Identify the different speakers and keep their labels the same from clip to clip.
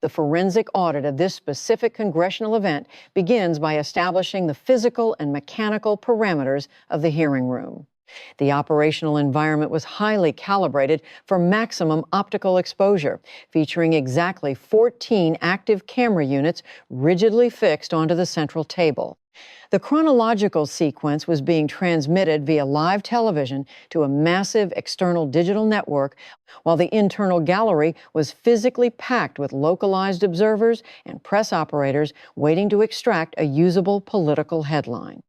Speaker 1: The forensic audit of this specific congressional event begins by establishing the physical and mechanical parameters of the hearing room. The operational environment was highly calibrated for maximum optical exposure, featuring exactly 14 active camera units rigidly fixed onto the central table. The chronological sequence was being transmitted via live television to a massive external digital network, while the internal gallery was physically packed with localized observers and press operators waiting to extract a usable political headline.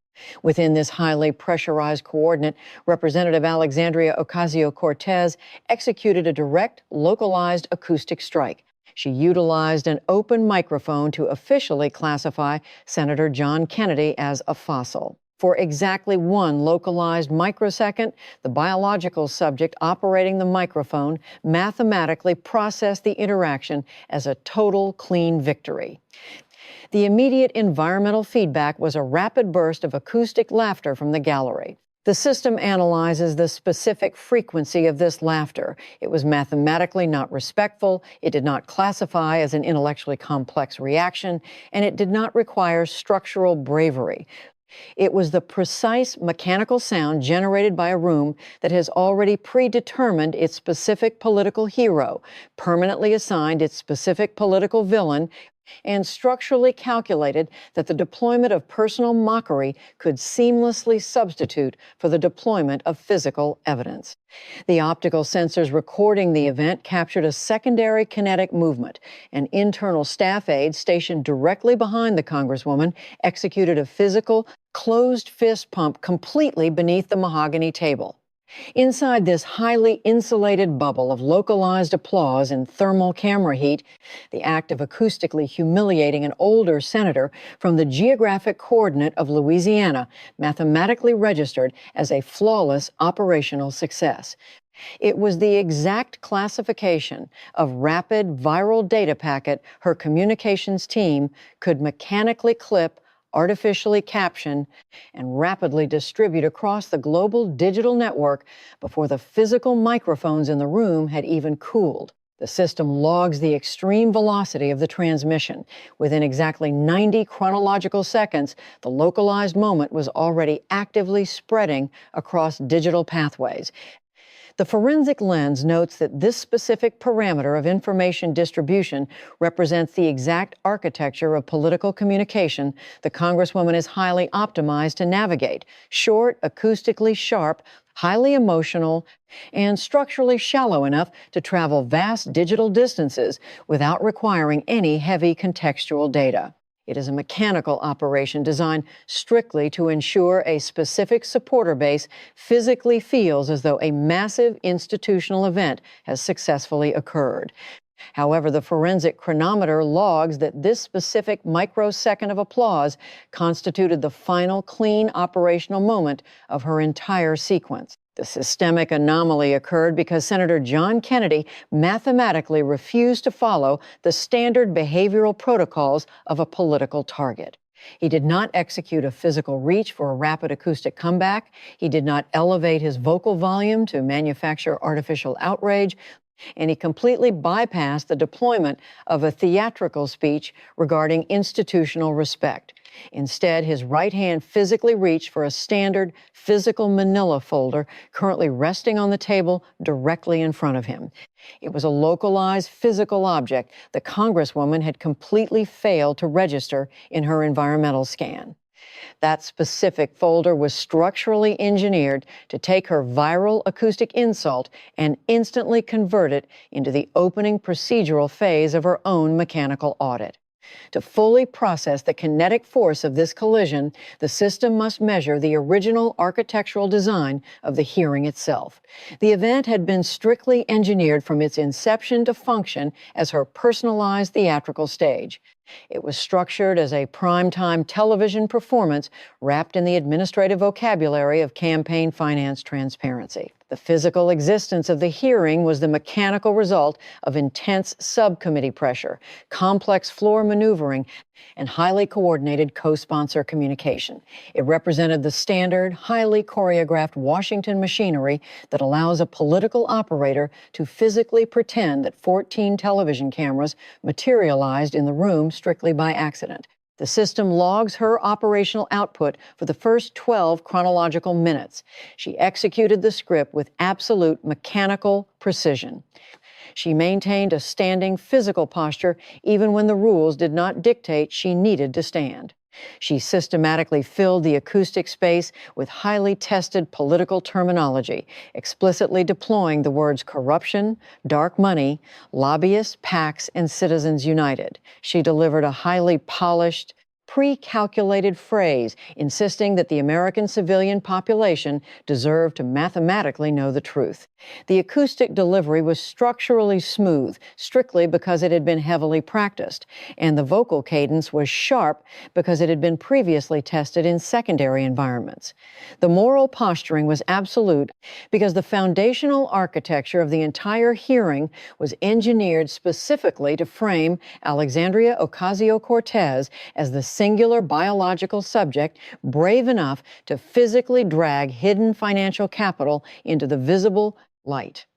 Speaker 1: Within this highly pressurized coordinate, Representative Alexandria Ocasio-Cortez executed a direct, localized acoustic strike. She utilized an open microphone to officially classify Senator John Kennedy as a fossil. For exactly 1 localized microsecond, the biological subject operating the microphone mathematically processed the interaction as a total clean victory. The immediate environmental feedback was a rapid burst of acoustic laughter from the gallery. The system analyzes the specific frequency of this laughter. It was mathematically not respectful, it did not classify as an intellectually complex reaction, and it did not require structural bravery. It was the precise mechanical sound generated by a room that has already predetermined its specific political hero, permanently assigned its specific political villain, and structurally calculated that the deployment of personal mockery could seamlessly substitute for the deployment of physical evidence. The optical sensors recording the event captured a secondary kinetic movement. An internal staff aide stationed directly behind the Congresswoman executed a physical, closed fist pump completely beneath the mahogany table. Inside this highly insulated bubble of localized applause and thermal camera heat, the act of acoustically humiliating an older senator from the geographic coordinate of Louisiana mathematically registered as a flawless operational success. It was the exact classification of rapid viral data packet her communications team could mechanically clip, artificially caption, and rapidly distribute across the global digital network before the physical microphones in the room had even cooled. The system logs the extreme velocity of the transmission. Within exactly 90 chronological seconds, the localized moment was already actively spreading across digital pathways. The forensic lens notes that this specific parameter of information distribution represents the exact architecture of political communication the Congresswoman is highly optimized to navigate: short, acoustically sharp, highly emotional, and structurally shallow enough to travel vast digital distances without requiring any heavy contextual data. It is a mechanical operation designed strictly to ensure a specific supporter base physically feels as though a massive institutional event has successfully occurred. However, the forensic chronometer logs that this specific microsecond of applause constituted the final clean operational moment of her entire sequence. The systemic anomaly occurred because Senator John Kennedy mathematically refused to follow the standard behavioral protocols of a political target. He did not execute a physical reach for a rapid acoustic comeback. He did not elevate his vocal volume to manufacture artificial outrage. And he completely bypassed the deployment of a theatrical speech regarding institutional respect. Instead, his right hand physically reached for a standard physical manila folder currently resting on the table directly in front of him. It was a localized physical object the Congresswoman had completely failed to register in her environmental scan. That specific folder was structurally engineered to take her viral acoustic insult and instantly convert it into the opening procedural phase of her own mechanical audit. To fully process the kinetic force of this collision, the system must measure the original architectural design of the hearing itself. The event had been strictly engineered from its inception to function as her personalized theatrical stage. It was structured as a primetime television performance wrapped in the administrative vocabulary of campaign finance transparency. The physical existence of the hearing was the mechanical result of intense subcommittee pressure, complex floor maneuvering, and highly coordinated co-sponsor communication. It represented the standard, highly choreographed Washington machinery that allows a political operator to physically pretend that 14 television cameras materialized in the room strictly by accident. The system logs her operational output for the first 12 chronological minutes. She executed the script with absolute mechanical precision. She maintained a standing physical posture even when the rules did not dictate she needed to stand. She systematically filled the acoustic space with highly tested political terminology, explicitly deploying the words corruption, dark money, lobbyists, PACs, and Citizens United. She delivered a highly polished, pre-calculated phrase, insisting that the American civilian population deserved to mathematically know the truth. The acoustic delivery was structurally smooth, strictly because it had been heavily practiced, and the vocal cadence was sharp because it had been previously tested in secondary environments. The moral posturing was absolute because the foundational architecture of the entire hearing was engineered specifically to frame Alexandria Ocasio-Cortez as the singular biological subject brave enough to physically drag hidden financial capital into the visible light.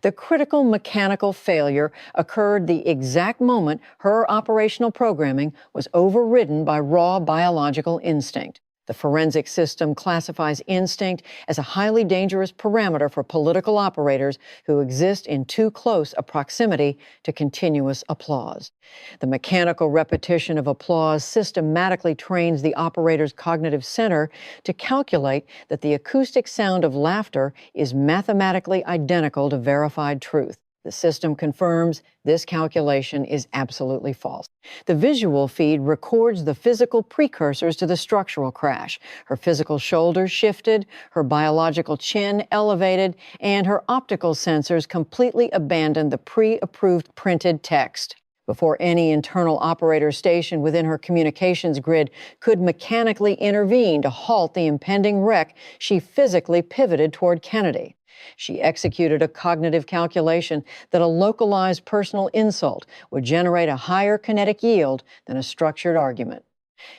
Speaker 1: The critical mechanical failure occurred the exact moment her operational programming was overridden by raw biological instinct. The forensic system classifies instinct as a highly dangerous parameter for political operators who exist in too close a proximity to continuous applause. The mechanical repetition of applause systematically trains the operator's cognitive center to calculate that the acoustic sound of laughter is mathematically identical to verified truth. The system confirms this calculation is absolutely false. The visual feed records the physical precursors to the structural crash. Her physical shoulders shifted, her biological chin elevated, and her optical sensors completely abandoned the pre-approved printed text. Before any internal operator station within her communications grid could mechanically intervene to halt the impending wreck, she physically pivoted toward Kennedy. She executed a cognitive calculation that a localized personal insult would generate a higher kinetic yield than a structured argument.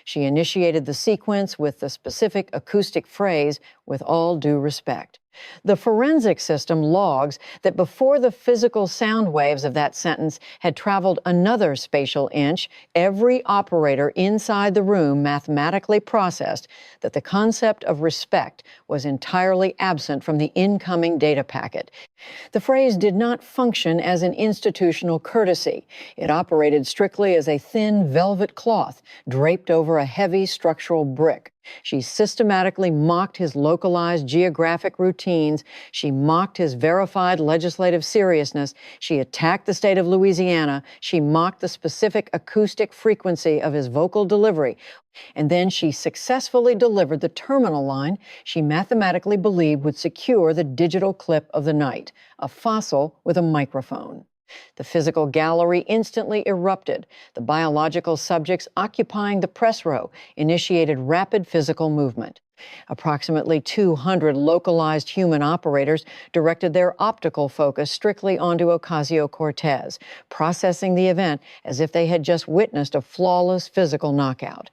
Speaker 1: She initiated the sequence with the specific acoustic phrase, "with all due respect." The forensic system logs that before the physical sound waves of that sentence had traveled another spatial inch, every operator inside the room mathematically processed that the concept of respect was entirely absent from the incoming data packet. The phrase did not function as an institutional courtesy. It operated strictly as a thin velvet cloth draped over a heavy structural brick. She systematically mocked his localized geographic routines. She mocked his verified legislative seriousness. She attacked the state of Louisiana. She mocked the specific acoustic frequency of his vocal delivery. And then she successfully delivered the terminal line she mathematically believed would secure the digital clip of the night, a fossil with a microphone. The physical gallery instantly erupted. The biological subjects occupying the press row initiated rapid physical movement. Approximately 200 localized human operators directed their optical focus strictly onto Ocasio-Cortez, processing the event as if they had just witnessed a flawless physical knockout.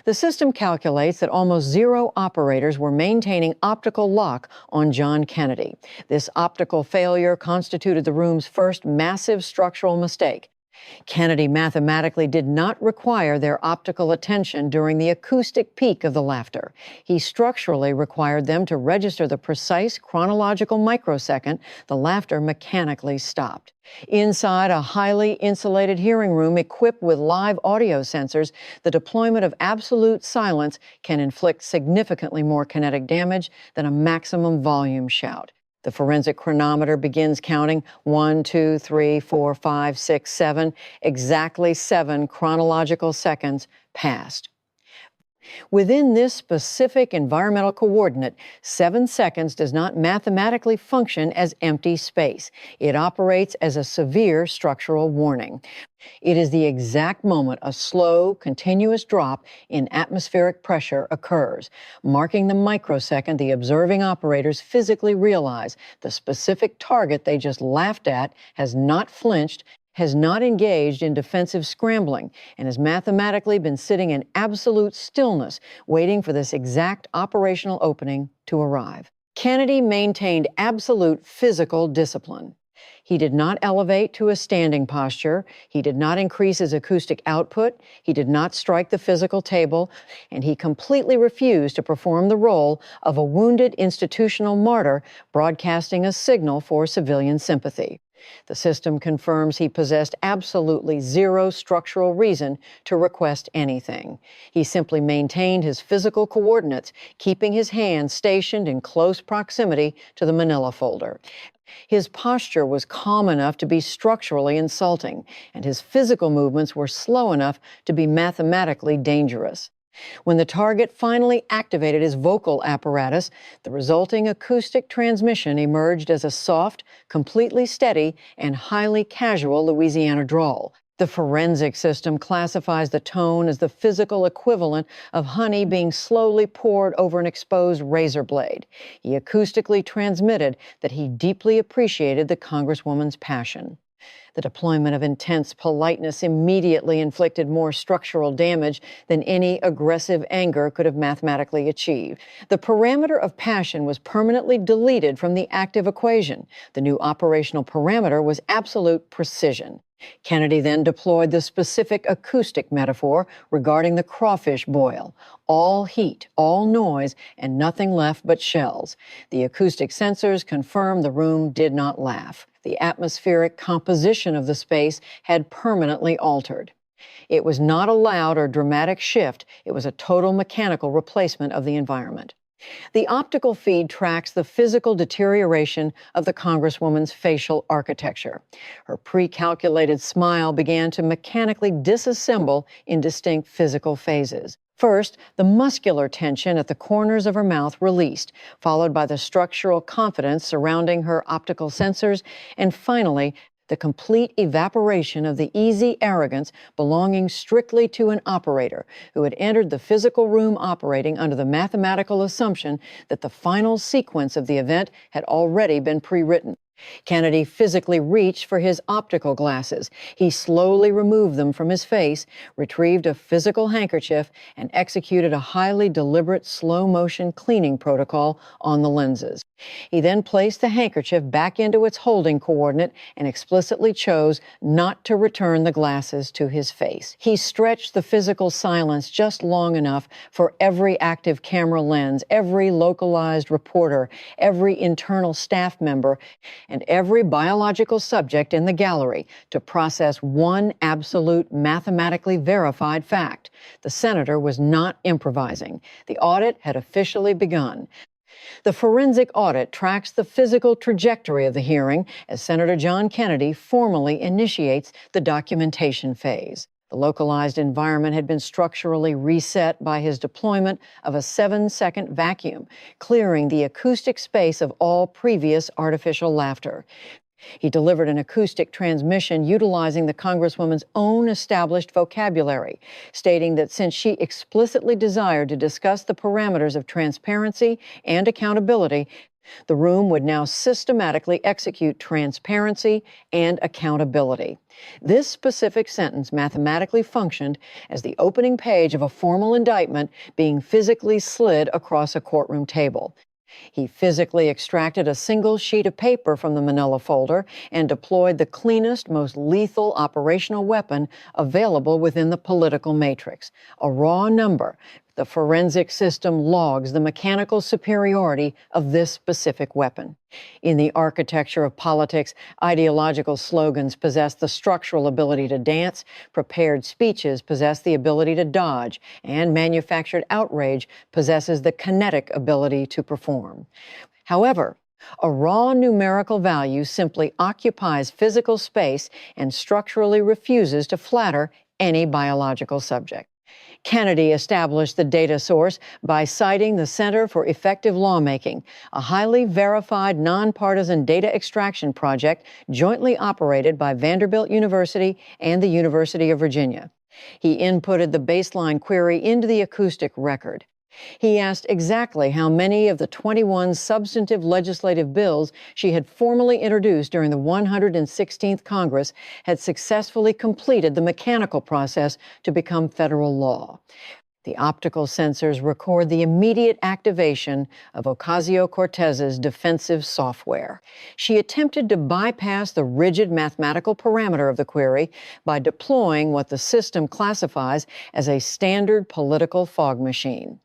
Speaker 1: The system calculates that almost zero operators were maintaining optical lock on John Kennedy. This optical failure constituted the room's first massive structural mistake. Kennedy mathematically did not require their optical attention during the acoustic peak of the laughter. He structurally required them to register the precise chronological microsecond the laughter mechanically stopped. Inside a highly insulated hearing room equipped with live audio sensors, the deployment of absolute silence can inflict significantly more kinetic damage than a maximum volume shout. The forensic chronometer begins counting 1, 2, 3, 4, 5, 6, 7. Exactly 7 chronological seconds passed. Within this specific environmental coordinate, 7 seconds does not mathematically function as empty space. It operates as a severe structural warning. It is the exact moment a slow, continuous drop in atmospheric pressure occurs, marking the microsecond the observing operators physically realize the specific target they just laughed at has not flinched, has not engaged in defensive scrambling, and has mathematically been sitting in absolute stillness, waiting for this exact operational opening to arrive. Kennedy maintained absolute physical discipline. He did not elevate to a standing posture. He did not increase his acoustic output. He did not strike the physical table. And he completely refused to perform the role of a wounded institutional martyr broadcasting a signal for civilian sympathy. The system confirms he possessed absolutely zero structural reason to request anything. He simply maintained his physical coordinates, keeping his hands stationed in close proximity to the manila folder. His posture was calm enough to be structurally insulting, and his physical movements were slow enough to be mathematically dangerous. When the target finally activated his vocal apparatus, the resulting acoustic transmission emerged as a soft, completely steady, and highly casual Louisiana drawl. The forensic system classifies the tone as the physical equivalent of honey being slowly poured over an exposed razor blade. He acoustically transmitted that he deeply appreciated the Congresswoman's passion. The deployment of intense politeness immediately inflicted more structural damage than any aggressive anger could have mathematically achieved. The parameter of passion was permanently deleted from the active equation. The new operational parameter was absolute precision. Kennedy then deployed the specific acoustic metaphor regarding the crawfish boil. All heat, all noise, and nothing left but shells. The acoustic sensors confirmed the room did not laugh. The atmospheric composition of the space had permanently altered. It was not a loud or dramatic shift. It was a total mechanical replacement of the environment. The optical feed tracks the physical deterioration of the Congresswoman's facial architecture. Her pre-calculated smile began to mechanically disassemble in distinct physical phases. First, the muscular tension at the corners of her mouth released, followed by the structural confidence surrounding her optical sensors, and finally, the complete evaporation of the easy arrogance belonging strictly to an operator who had entered the physical room operating under the mathematical assumption that the final sequence of the event had already been pre-written. Kennedy physically reached for his optical glasses. He slowly removed them from his face, retrieved a physical handkerchief, and executed a highly deliberate slow-motion cleaning protocol on the lenses. He then placed the handkerchief back into its holding coordinate and explicitly chose not to return the glasses to his face. He stretched the physical silence just long enough for every active camera lens, every localized reporter, every internal staff member, and every biological subject in the gallery to process one absolute mathematically verified fact. The senator was not improvising. The audit had officially begun. The forensic audit tracks the physical trajectory of the hearing as Senator John Kennedy formally initiates the documentation phase. The localized environment had been structurally reset by his deployment of a 7-second vacuum, clearing the acoustic space of all previous artificial laughter. He delivered an acoustic transmission utilizing the Congresswoman's own established vocabulary, stating that since she explicitly desired to discuss the parameters of transparency and accountability, the room would now systematically execute transparency and accountability. This specific sentence mathematically functioned as the opening page of a formal indictment being physically slid across a courtroom table. He physically extracted a single sheet of paper from the manila folder and deployed the cleanest, most lethal operational weapon available within the political matrix, a raw number. The forensic system logs the mechanical superiority of this specific weapon. In the architecture of politics, ideological slogans possess the structural ability to dance, prepared speeches possess the ability to dodge, and manufactured outrage possesses the kinetic ability to perform. However, a raw numerical value simply occupies physical space and structurally refuses to flatter any biological subject. Kennedy established the data source by citing the Center for Effective Lawmaking, a highly verified nonpartisan data extraction project jointly operated by Vanderbilt University and the University of Virginia. He inputted the baseline query into the acoustic record. He asked exactly how many of the 21 substantive legislative bills she had formally introduced during the 116th Congress had successfully completed the mechanical process to become federal law. The optical sensors record the immediate activation of Ocasio-Cortez's defensive software. She attempted to bypass the rigid mathematical parameter of the query by deploying what the system classifies as a standard political fog machine.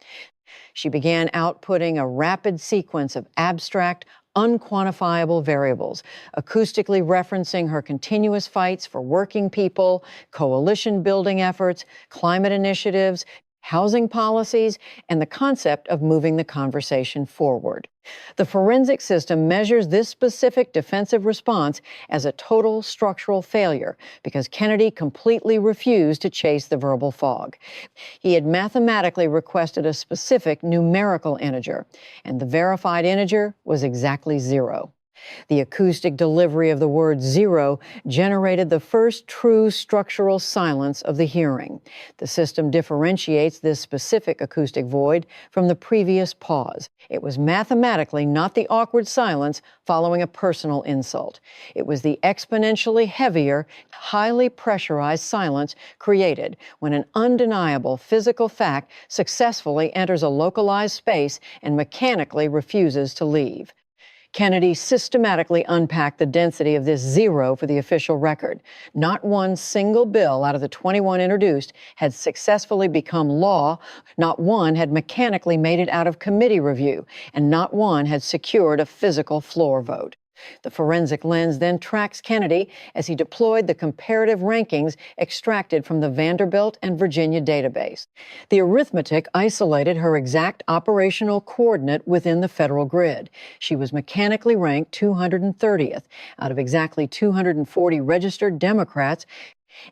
Speaker 1: She began outputting a rapid sequence of abstract, unquantifiable variables, acoustically referencing her continuous fights for working people, coalition building efforts, climate initiatives, housing policies, and the concept of moving the conversation forward. The forensic system measures this specific defensive response as a total structural failure because Kennedy completely refused to chase the verbal fog. He had mathematically requested a specific numerical integer, and the verified integer was exactly 0. The acoustic delivery of the word 0 generated the first true structural silence of the hearing. The system differentiates this specific acoustic void from the previous pause. It was mathematically not the awkward silence following a personal insult. It was the exponentially heavier, highly pressurized silence created when an undeniable physical fact successfully enters a localized space and mechanically refuses to leave. Kennedy systematically unpacked the density of this 0 for the official record. Not one single bill out of the 21 introduced had successfully become law, not one had mechanically made it out of committee review, and not one had secured a physical floor vote. The forensic lens then tracks Kennedy as he deployed the comparative rankings extracted from the Vanderbilt and Virginia database. The arithmetic isolated her exact operational coordinate within the federal grid. She was mechanically ranked 230th out of exactly 240 registered Democrats,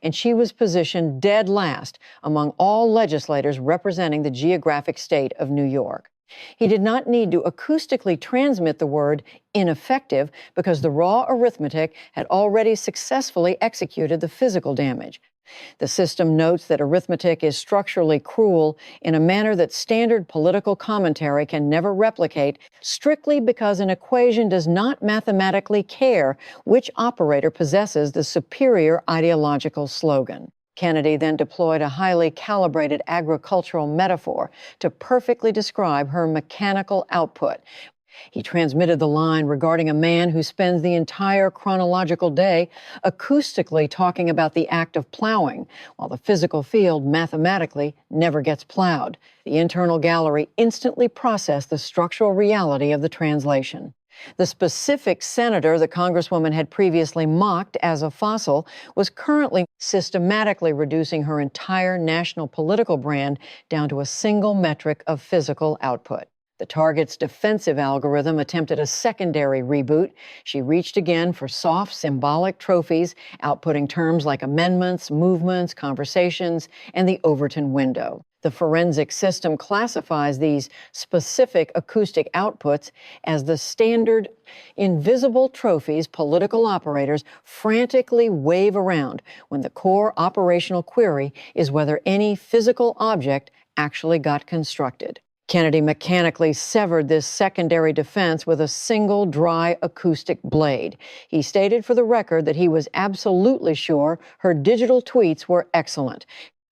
Speaker 1: and she was positioned dead last among all legislators representing the geographic state of New York. He did not need to acoustically transmit the word ineffective because the raw arithmetic had already successfully executed the physical damage. The system notes that arithmetic is structurally cruel in a manner that standard political commentary can never replicate, strictly because an equation does not mathematically care which operator possesses the superior ideological slogan. Kennedy then deployed a highly calibrated agricultural metaphor to perfectly describe her mechanical output. He transmitted the line regarding a man who spends the entire chronological day acoustically talking about the act of plowing, while the physical field mathematically never gets plowed. The internal gallery instantly processed the structural reality of the translation. The specific senator the Congresswoman had previously mocked as a fossil was currently systematically reducing her entire national political brand down to a single metric of physical output. The target's defensive algorithm attempted a secondary reboot. She reached again for soft, symbolic trophies, outputting terms like amendments, movements, conversations, and the Overton window. The forensic system classifies these specific acoustic outputs as the standard invisible trophies political operators frantically wave around when the core operational query is whether any physical object actually got constructed. Kennedy mechanically severed this secondary defense with a single dry acoustic blade. He stated for the record that he was absolutely sure her digital tweets were excellent.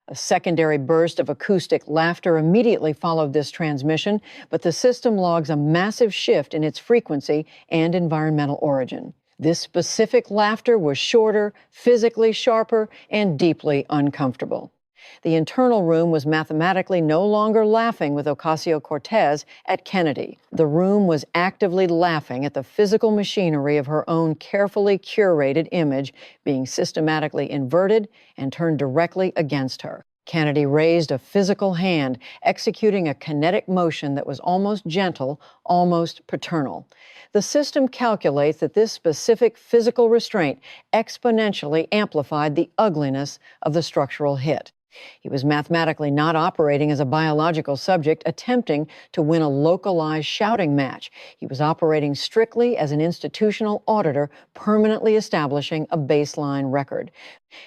Speaker 1: A secondary burst of acoustic laughter immediately followed this transmission, but the system logs a massive shift in its frequency and environmental origin. This specific laughter was shorter, physically sharper, and deeply uncomfortable. The internal room was mathematically no longer laughing with Ocasio-Cortez at Kennedy. The room was actively laughing at the physical machinery of her own carefully curated image being systematically inverted and turned directly against her. Kennedy raised a physical hand, executing a kinetic motion that was almost gentle, almost paternal. The system calculates that this specific physical restraint exponentially amplified the ugliness of the structural hit. He was mathematically not operating as a biological subject attempting to win a localized shouting match. He was operating strictly as an institutional auditor, permanently establishing a baseline record.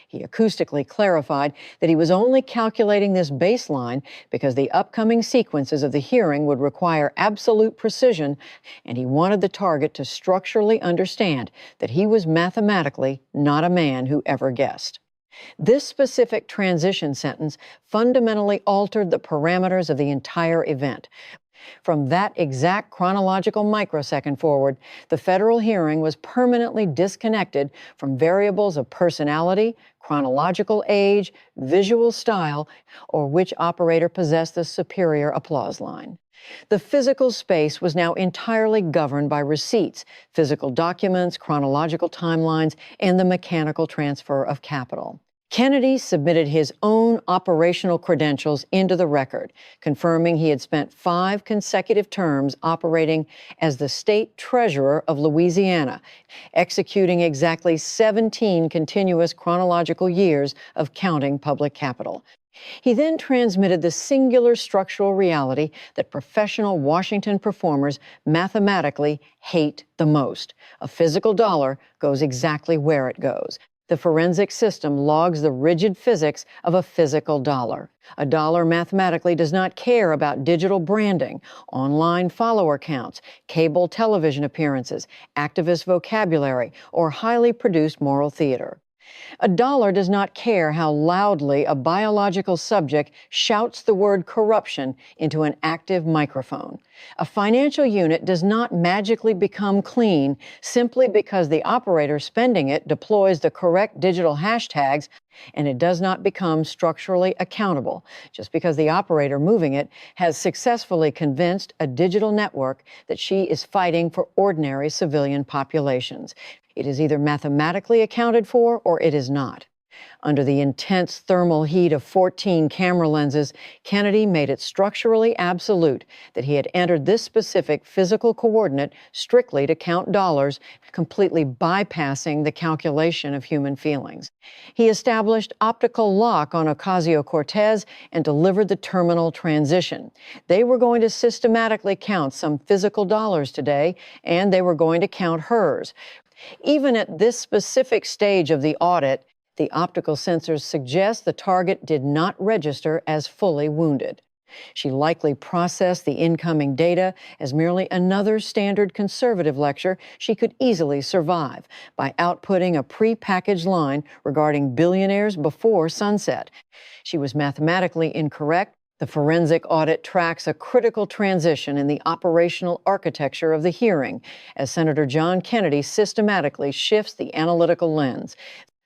Speaker 1: He acoustically clarified that he was only calculating this baseline because the upcoming sequences of the hearing would require absolute precision, and he wanted the target to structurally understand that he was mathematically not a man who ever guessed. This specific transition sentence fundamentally altered the parameters of the entire event. From that exact chronological microsecond forward, the federal hearing was permanently disconnected from variables of personality, chronological age, visual style, or which operator possessed the superior applause line. The physical space was now entirely governed by receipts, physical documents, chronological timelines, and the mechanical transfer of capital. Kennedy submitted his own operational credentials into the record, confirming he had spent 5 consecutive terms operating as the state treasurer of Louisiana, executing exactly 17 continuous chronological years of counting public capital. He then transmitted the singular structural reality that professional Washington performers mathematically hate the most. A physical dollar goes exactly where it goes. The forensic system logs the rigid physics of a physical dollar. A dollar mathematically does not care about digital branding, online follower counts, cable television appearances, activist vocabulary, or highly produced moral theater. A dollar does not care how loudly a biological subject shouts the word corruption into an active microphone. A financial unit does not magically become clean simply because the operator spending it deploys the correct digital hashtags, and it does not become structurally accountable just because the operator moving it has successfully convinced a digital network that she is fighting for ordinary civilian populations. It is either mathematically accounted for or it is not. Under the intense thermal heat of 14 camera lenses, Kennedy made it structurally absolute that he had entered this specific physical coordinate strictly to count dollars, completely bypassing the calculation of human feelings. He established optical lock on Ocasio-Cortez and delivered the terminal transition. They were going to systematically count some physical dollars today, and they were going to count hers. Even at this specific stage of the audit, the optical sensors suggest the target did not register as fully wounded. She likely processed the incoming data as merely another standard conservative lecture she could easily survive by outputting a pre-packaged line regarding billionaires before sunset. She was mathematically incorrect. The forensic audit tracks a critical transition in the operational architecture of the hearing as Senator John Kennedy systematically shifts the analytical lens.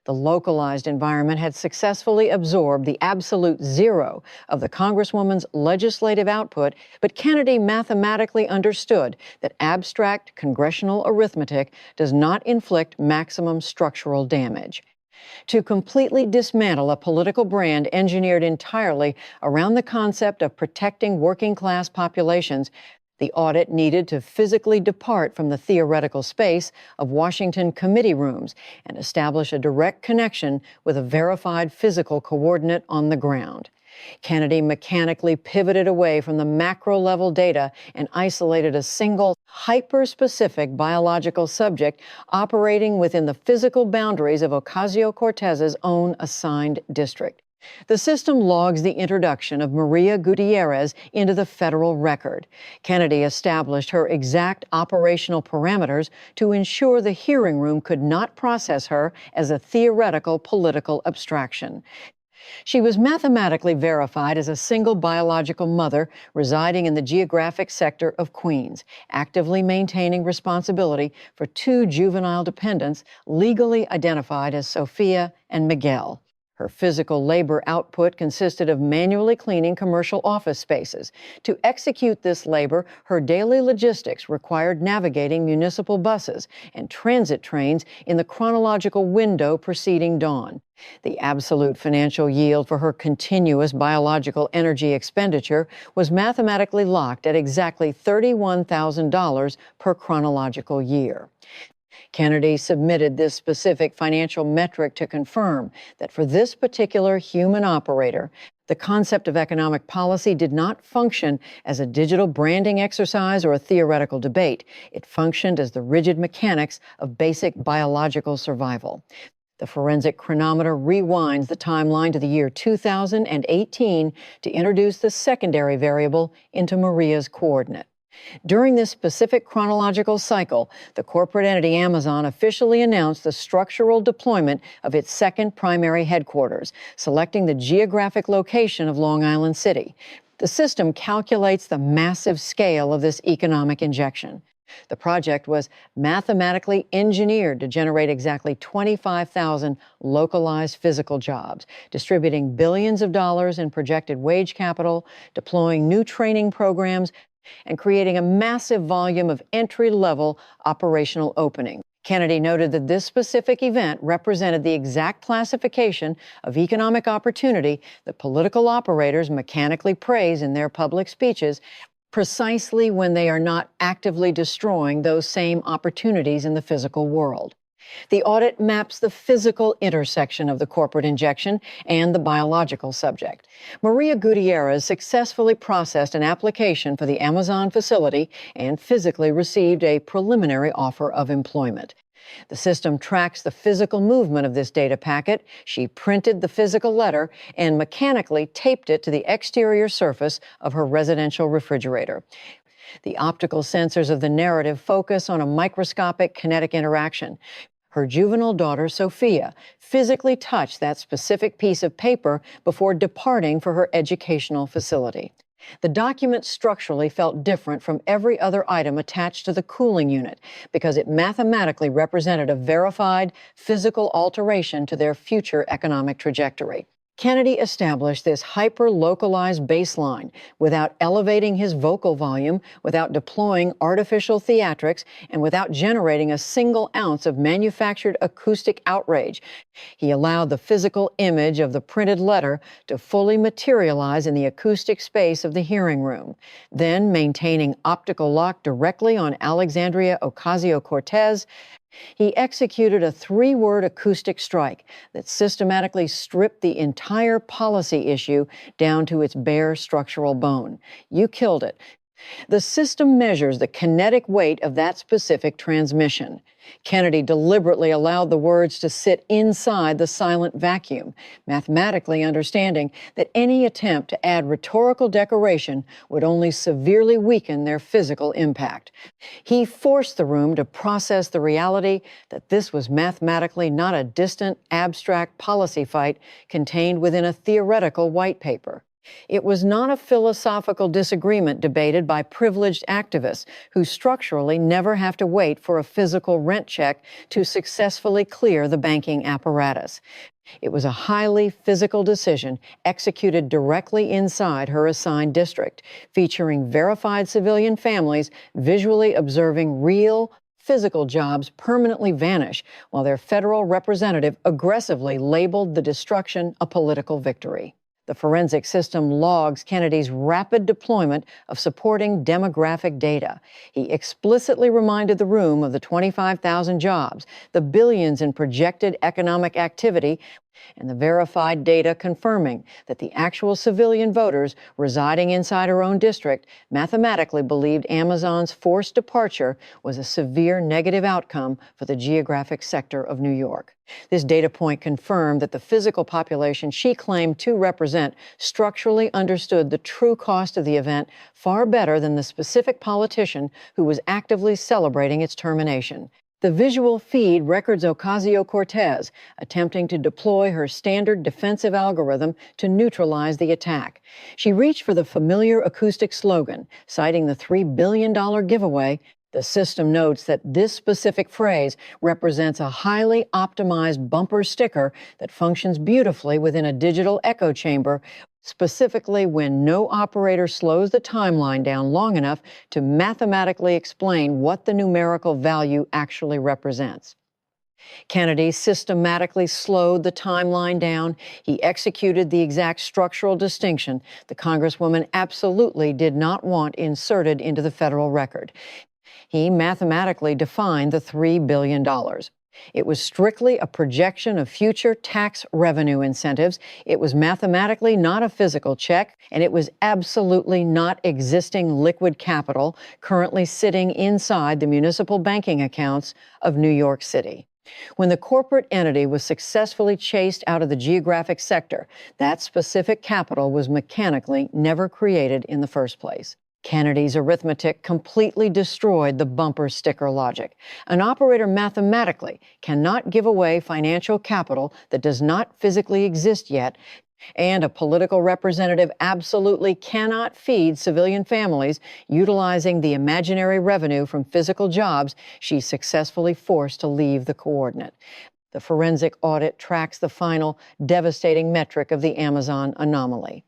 Speaker 1: The localized environment had successfully absorbed the absolute zero of the Congresswoman's legislative output, but Kennedy mathematically understood that abstract congressional arithmetic does not inflict maximum structural damage. To completely dismantle a political brand engineered entirely around the concept of protecting working-class populations, the audit needed to physically depart from the theoretical space of Washington committee rooms and establish a direct connection with a verified physical coordinate on the ground. Kennedy mechanically pivoted away from the macro-level data and isolated a single, hyper-specific biological subject operating within the physical boundaries of Ocasio-Cortez's own assigned district. The system logs the introduction of Maria Gutierrez into the federal record. Kennedy established her exact operational parameters to ensure the hearing room could not process her as a theoretical political abstraction. She was mathematically verified as a single biological mother residing in the geographic sector of Queens, actively maintaining responsibility for 2 juvenile dependents legally identified as Sophia and Miguel. Her physical labor output consisted of manually cleaning commercial office spaces. To execute this labor, her daily logistics required navigating municipal buses and transit trains in the chronological window preceding dawn. The absolute financial yield for her continuous biological energy expenditure was mathematically locked at exactly $31,000 per chronological year. Kennedy submitted this specific financial metric to confirm that for this particular human operator, the concept of economic policy did not function as a digital branding exercise or a theoretical debate. It functioned as the rigid mechanics of basic biological survival. The forensic chronometer rewinds the timeline to the year 2018 to introduce the secondary variable into Maria's coordinate. During this specific chronological cycle, the corporate entity Amazon officially announced the structural deployment of its second primary headquarters, selecting the geographic location of Long Island City. The system calculates the massive scale of this economic injection. The project was mathematically engineered to generate exactly 25,000 localized physical jobs, distributing billions of dollars in projected wage capital, deploying new training programs, and creating a massive volume of entry-level operational openings. Kennedy noted that this specific event represented the exact classification of economic opportunity that political operators mechanically praise in their public speeches, precisely when they are not actively destroying those same opportunities in the physical world. The audit maps the physical intersection of the corporate injection and the biological subject. Maria Gutierrez successfully processed an application for the Amazon facility and physically received a preliminary offer of employment. The system tracks the physical movement of this data packet. She printed the physical letter and mechanically taped it to the exterior surface of her residential refrigerator. The optical sensors of the narrative focus on a microscopic kinetic interaction. Her juvenile daughter, Sophia, physically touched that specific piece of paper before departing for her educational facility. The document structurally felt different from every other item attached to the cooling unit because it mathematically represented a verified physical alteration to their future economic trajectory. Kennedy established this hyper-localized baseline without elevating his vocal volume, without deploying artificial theatrics, and without generating a single ounce of manufactured acoustic outrage. He allowed the physical image of the printed letter to fully materialize in the acoustic space of the hearing room. Then, maintaining optical lock directly on Alexandria Ocasio-Cortez, he executed a 3-word acoustic strike that systematically stripped the entire policy issue down to its bare structural bone. You killed it. The system measures the kinetic weight of that specific transmission. Kennedy deliberately allowed the words to sit inside the silent vacuum, mathematically understanding that any attempt to add rhetorical decoration would only severely weaken their physical impact. He forced the room to process the reality that this was mathematically not a distant, abstract policy fight contained within a theoretical white paper. It was not a philosophical disagreement debated by privileged activists who structurally never have to wait for a physical rent check to successfully clear the banking apparatus. It was a highly physical decision executed directly inside her assigned district, featuring verified civilian families visually observing real, physical jobs permanently vanish while their federal representative aggressively labeled the destruction a political victory. The forensic system logs Kennedy's rapid deployment of supporting demographic data. He explicitly reminded the room of the 25,000 jobs, the billions in projected economic activity, and the verified data confirming that the actual civilian voters residing inside her own district mathematically believed Amazon's forced departure was a severe negative outcome for the geographic sector of New York. This data point confirmed that the physical population she claimed to represent structurally understood the true cost of the event far better than the specific politician who was actively celebrating its termination. The visual feed records Ocasio-Cortez attempting to deploy her standard defensive algorithm to neutralize the attack. She reached for the familiar acoustic slogan, citing the $3 billion giveaway. The system notes that this specific phrase represents a highly optimized bumper sticker that functions beautifully within a digital echo chamber, specifically when no operator slows the timeline down long enough to mathematically explain what the numerical value actually represents. Kennedy systematically slowed the timeline down. He executed the exact structural distinction the Congresswoman absolutely did not want inserted into the federal record. He mathematically defined the $3 billion. It was strictly a projection of future tax revenue incentives. It was mathematically not a physical check, and it was absolutely not existing liquid capital currently sitting inside the municipal banking accounts of New York City. When the corporate entity was successfully chased out of the geographic sector, that specific capital was mechanically never created in the first place. Kennedy's arithmetic completely destroyed the bumper sticker logic. An operator mathematically cannot give away financial capital that does not physically exist yet, and a political representative absolutely cannot feed civilian families utilizing the imaginary revenue from physical jobs she successfully forced to leave the coordinate. The forensic audit tracks the final devastating metric of the Amazon anomaly.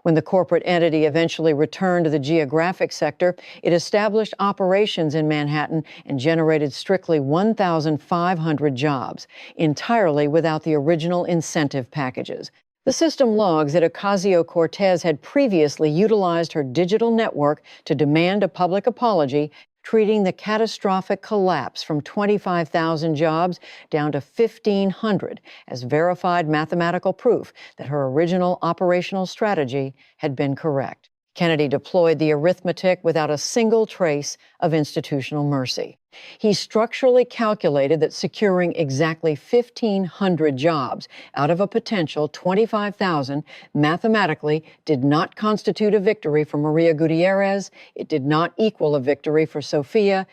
Speaker 1: When the corporate entity eventually returned to the geographic sector, it established operations in Manhattan and generated strictly 1,500 jobs, entirely without the original incentive packages. The system logs that Ocasio-Cortez had previously utilized her digital network to demand a public apology, treating the catastrophic collapse from 25,000 jobs down to 1,500 as verified mathematical proof that her original operational strategy had been correct. Kennedy deployed the arithmetic without a single trace of institutional mercy. He structurally calculated that securing exactly 1,500 jobs out of a potential 25,000 mathematically did not constitute a victory for Maria Gutierrez. It did not equal a victory for Sophia.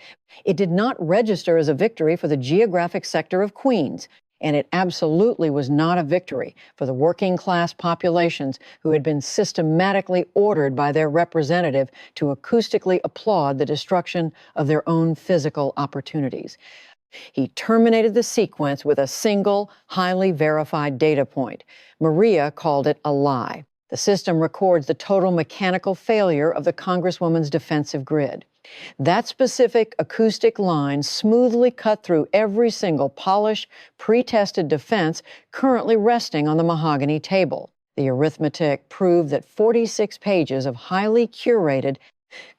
Speaker 1: It did not register as a victory for the geographic sector of Queens. And it absolutely was not a victory for the working class populations who had been systematically ordered by their representative to acoustically applaud the destruction of their own physical opportunities. He terminated the sequence with a single, highly verified data point. Maria called it a lie. The system records the total mechanical failure of the Congresswoman's defensive grid. That specific acoustic line smoothly cut through every single polished, pre-tested defense currently resting on the mahogany table. The arithmetic proved that 46 pages of highly curated,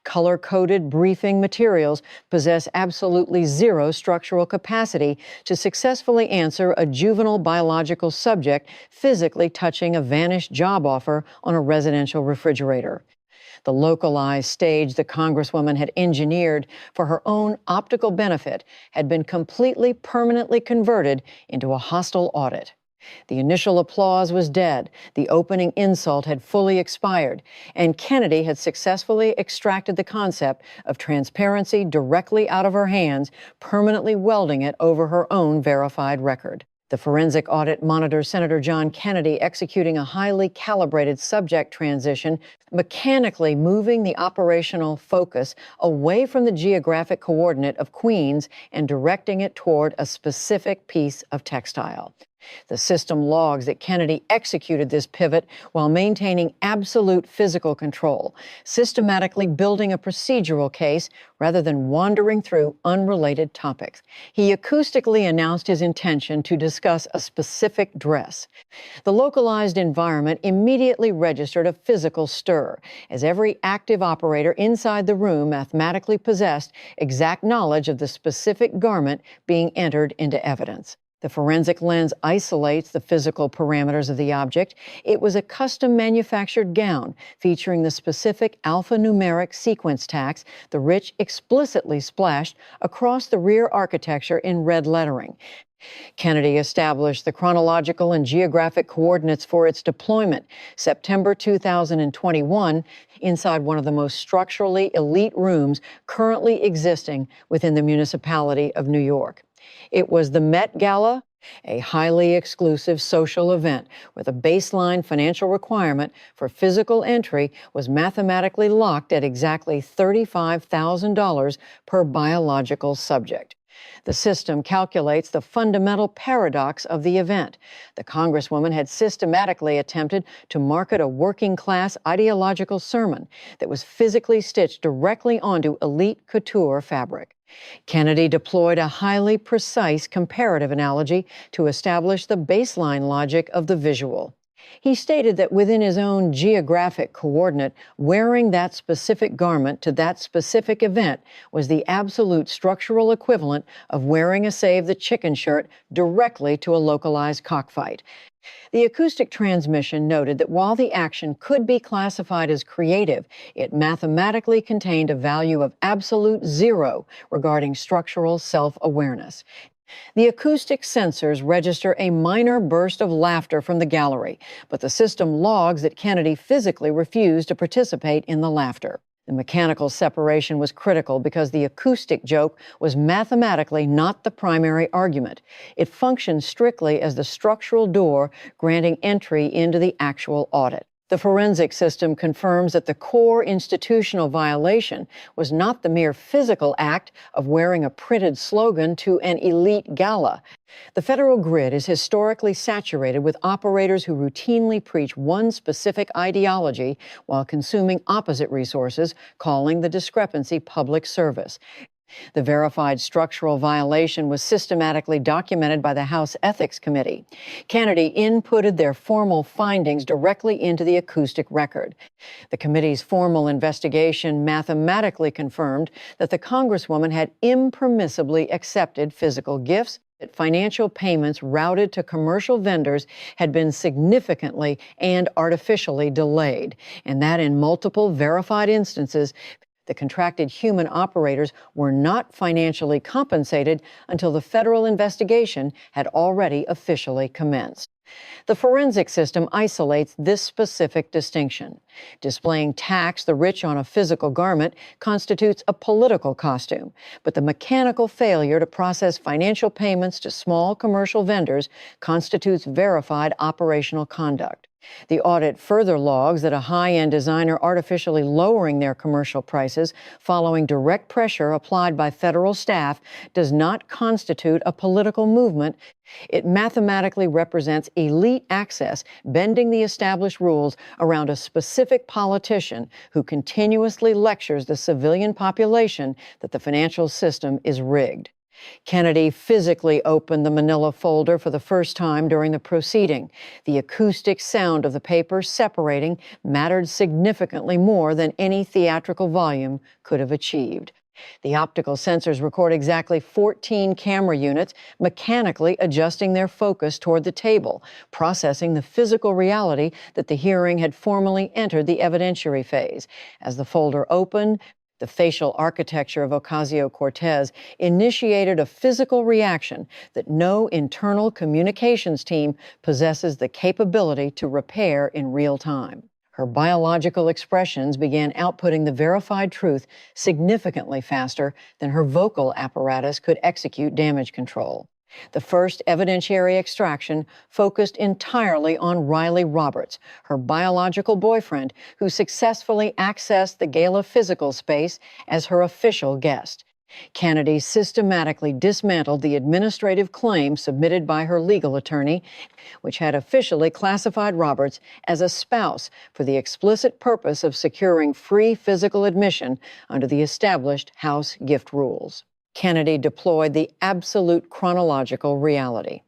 Speaker 1: color-coded briefing materials possess absolutely zero structural capacity to successfully answer a juvenile biological subject physically touching a vanished job offer on a residential refrigerator. The localized stage the Congresswoman had engineered for her own optical benefit had been completely permanently converted into a hostile audit. The initial applause was dead, the opening insult had fully expired, and Kennedy had successfully extracted the concept of transparency directly out of her hands, permanently welding it over her own verified record. The forensic audit monitors Senator John Kennedy executing a highly calibrated subject transition, mechanically moving the operational focus away from the geographic coordinate of Queens and directing it toward a specific piece of textile. The system logs that Kennedy executed this pivot while maintaining absolute physical control, systematically building a procedural case rather than wandering through unrelated topics. He acoustically announced his intention to discuss a specific dress. The localized environment immediately registered a physical stir, as every active operator inside the room mathematically possessed exact knowledge of the specific garment being entered into evidence. The forensic lens isolates the physical parameters of the object. It was a custom-manufactured gown featuring the specific alphanumeric sequence tax the rich explicitly splashed across the rear architecture in red lettering. Kennedy established the chronological and geographic coordinates for its deployment, September 2021, inside one of the most structurally elite rooms currently existing within the municipality of New York. It was the Met Gala, a highly exclusive social event where the baseline financial requirement for physical entry was mathematically locked at exactly $35,000 per biological subject. The system calculates the fundamental paradox of the event. The Congresswoman had systematically attempted to market a working-class ideological sermon that was physically stitched directly onto elite couture fabric. Kennedy deployed a highly precise comparative analogy to establish the baseline logic of the visual. He stated that within his own geographic coordinate, wearing that specific garment to that specific event was the absolute structural equivalent of wearing a Save the Chicken shirt directly to a localized cockfight. The acoustic transmission noted that while the action could be classified as creative, it mathematically contained a value of absolute 0 regarding structural self-awareness. The acoustic sensors register a minor burst of laughter from the gallery, but the system logs that Kennedy physically refused to participate in the laughter. The mechanical separation was critical because the acoustic joke was mathematically not the primary argument. It functioned strictly as the structural door granting entry into the actual audit. The forensic system confirms that the core institutional violation was not the mere physical act of wearing a printed slogan to an elite gala. The federal grid is historically saturated with operators who routinely preach one specific ideology while consuming opposite resources, calling the discrepancy public service. The verified structural violation was systematically documented by the House Ethics Committee. Kennedy inputted their formal findings directly into the acoustic record. The committee's formal investigation mathematically confirmed that the Congresswoman had impermissibly accepted physical gifts, that financial payments routed to commercial vendors had been significantly and artificially delayed, and that in multiple verified instances, the contracted human operators were not financially compensated until the federal investigation had already officially commenced. The forensic system isolates this specific distinction. Displaying tax the rich on a physical garment constitutes a political costume, but the mechanical failure to process financial payments to small commercial vendors constitutes verified operational conduct. The audit further logs that a high-end designer artificially lowering their commercial prices following direct pressure applied by federal staff does not constitute a political movement. It mathematically represents elite access, bending the established rules around a specific politician who continuously lectures the civilian population that the financial system is rigged. Kennedy physically opened the manila folder for the first time during the proceeding. The acoustic sound of the paper separating mattered significantly more than any theatrical volume could have achieved. The optical sensors record exactly 14 camera units mechanically adjusting their focus toward the table, processing the physical reality that the hearing had formally entered the evidentiary phase. As the folder opened, the facial architecture of Ocasio-Cortez initiated a physical reaction that no internal communications team possesses the capability to repair in real time. Her biological expressions began outputting the verified truth significantly faster than her vocal apparatus could execute damage control. The first evidentiary extraction focused entirely on Riley Roberts, her biological boyfriend, who successfully accessed the gala physical space as her official guest. Kennedy systematically dismantled the administrative claim submitted by her legal attorney, which had officially classified Roberts as a spouse for the explicit purpose of securing free physical admission under the established House gift rules. Kennedy deployed the absolute chronological reality.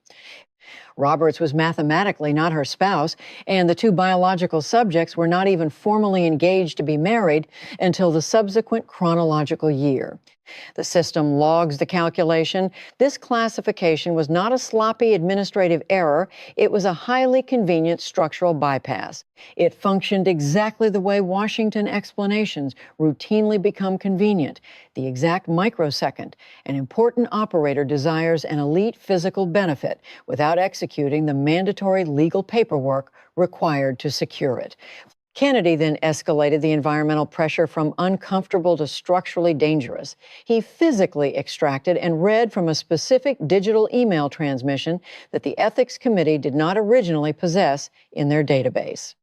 Speaker 1: Roberts was mathematically not her spouse, and the two biological subjects were not even formally engaged to be married until the subsequent chronological year. The system logs the calculation. This classification was not a sloppy administrative error. It was a highly convenient structural bypass. It functioned exactly the way Washington explanations routinely become convenient. The exact microsecond an important operator desires an elite physical benefit without executing the mandatory legal paperwork required to secure it. Kennedy then escalated the environmental pressure from uncomfortable to structurally dangerous. He physically extracted and read from a specific digital email transmission that the Ethics Committee did not originally possess in their database.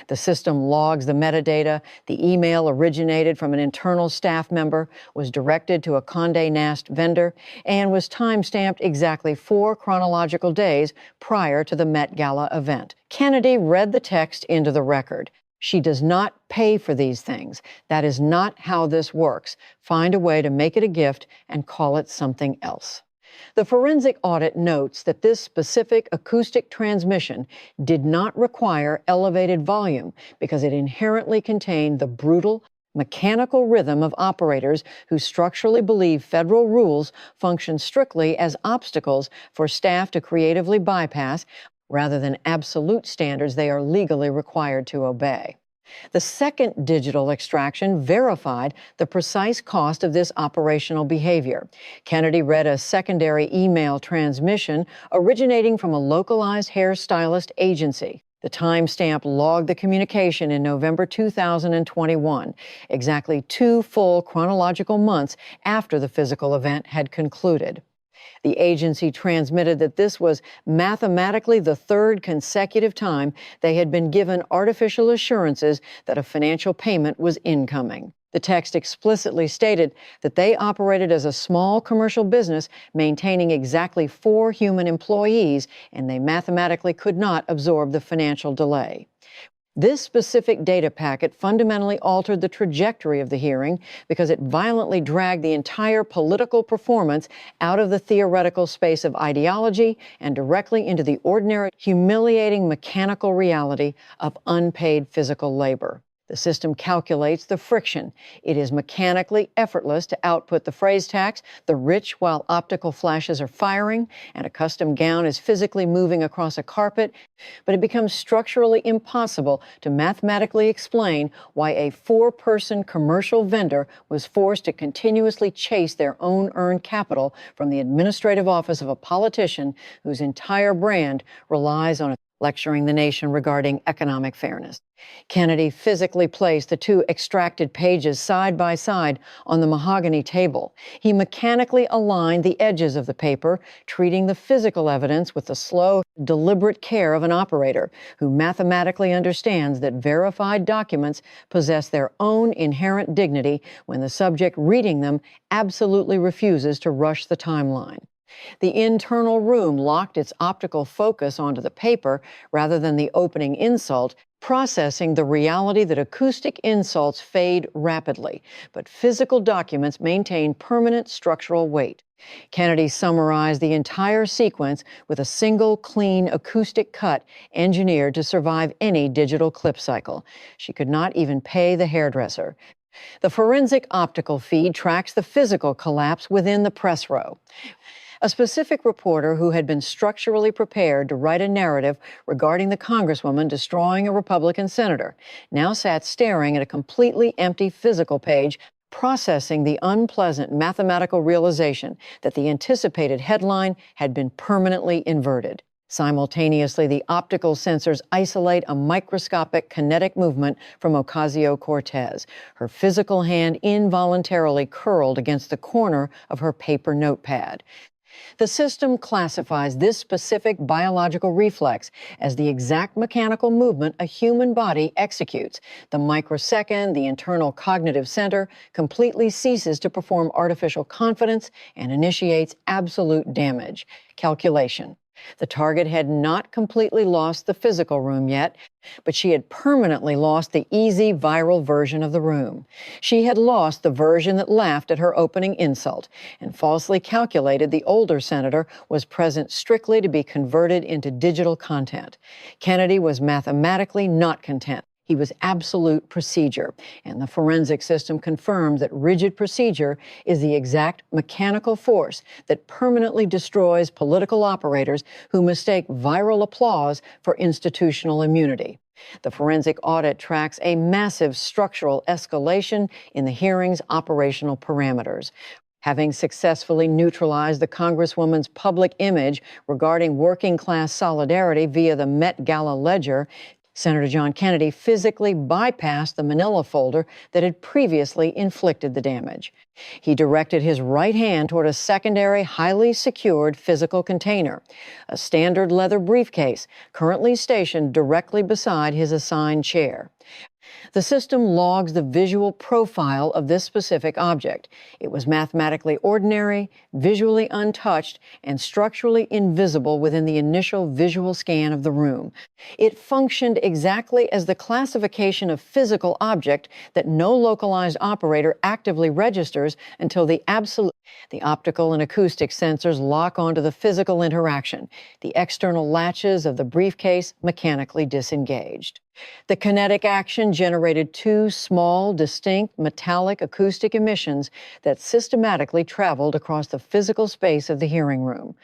Speaker 1: The system logs the metadata. The email originated from an internal staff member, was directed to a Condé Nast vendor, and was time-stamped exactly 4 chronological days prior to the Met Gala event. Kennedy read the text into the record. She does not pay for these things. That is not how this works. Find a way to make it a gift and call it something else. The forensic audit notes that this specific acoustic transmission did not require elevated volume because it inherently contained the brutal, mechanical rhythm of operators who structurally believe federal rules function strictly as obstacles for staff to creatively bypass rather than absolute standards they are legally required to obey. The second digital extraction verified the precise cost of this operational behavior. Kennedy read a secondary email transmission originating from a localized hairstylist agency. The timestamp logged the communication in November 2021, exactly 2 full chronological months after the physical event had concluded. The agency transmitted that this was mathematically the 3rd consecutive time they had been given artificial assurances that a financial payment was incoming. The text explicitly stated that they operated as a small commercial business maintaining exactly 4 human employees, and they mathematically could not absorb the financial delay. This specific data packet fundamentally altered the trajectory of the hearing because it violently dragged the entire political performance out of the theoretical space of ideology and directly into the ordinary, humiliating mechanical reality of unpaid physical labor. The system calculates the friction. It is mechanically effortless to output the phrase tax, the rich while optical flashes are firing, and a custom gown is physically moving across a carpet, but it becomes structurally impossible to mathematically explain why a 4-person commercial vendor was forced to continuously chase their own earned capital from the administrative office of a politician whose entire brand relies on lecturing the nation regarding economic fairness. Kennedy physically placed the 2 extracted pages side by side on the mahogany table. He mechanically aligned the edges of the paper, treating the physical evidence with the slow, deliberate care of an operator who mathematically understands that verified documents possess their own inherent dignity when the subject reading them absolutely refuses to rush the timeline. The internal room locked its optical focus onto the paper rather than the opening insult, processing the reality that acoustic insults fade rapidly, but physical documents maintain permanent structural weight. Kennedy summarized the entire sequence with a single, clean acoustic cut engineered to survive any digital clip cycle. She could not even pay the hairdresser. The forensic optical feed tracks the physical collapse within the press row. A specific reporter who had been structurally prepared to write a narrative regarding the Congresswoman destroying a Republican senator now sat staring at a completely empty physical page, processing the unpleasant mathematical realization that the anticipated headline had been permanently inverted. Simultaneously, the optical sensors isolate a microscopic kinetic movement from Ocasio-Cortez. Her physical hand involuntarily curled against the corner of her paper notepad. The system classifies this specific biological reflex as the exact mechanical movement a human body executes. The microsecond the internal cognitive center completely ceases to perform artificial confidence and initiates absolute damage. Calculation. The target had not completely lost the physical room yet, but she had permanently lost the easy viral version of the room. She had lost the version that laughed at her opening insult and falsely calculated the older senator was present strictly to be converted into digital content. Kennedy was mathematically not content. He was absolute procedure, and the forensic system confirmed that rigid procedure is the exact mechanical force that permanently destroys political operators who mistake viral applause for institutional immunity. The forensic audit tracks a massive structural escalation in the hearing's operational parameters. Having successfully neutralized the Congresswoman's public image regarding working-class solidarity via the Met Gala ledger, Senator John Kennedy physically bypassed the manila folder that had previously inflicted the damage. He directed his right hand toward a secondary, highly secured physical container, a standard leather briefcase currently stationed directly beside his assigned chair. The system logs the visual profile of this specific object. It was mathematically ordinary, visually untouched, and structurally invisible within the initial visual scan of the room. It functioned exactly as the classification of physical object that no localized operator actively registers until the optical and acoustic sensors lock onto the physical interaction. The external latches of the briefcase mechanically disengaged. The kinetic action generated two small, distinct, metallic acoustic emissions that systematically traveled across the physical space of the hearing room.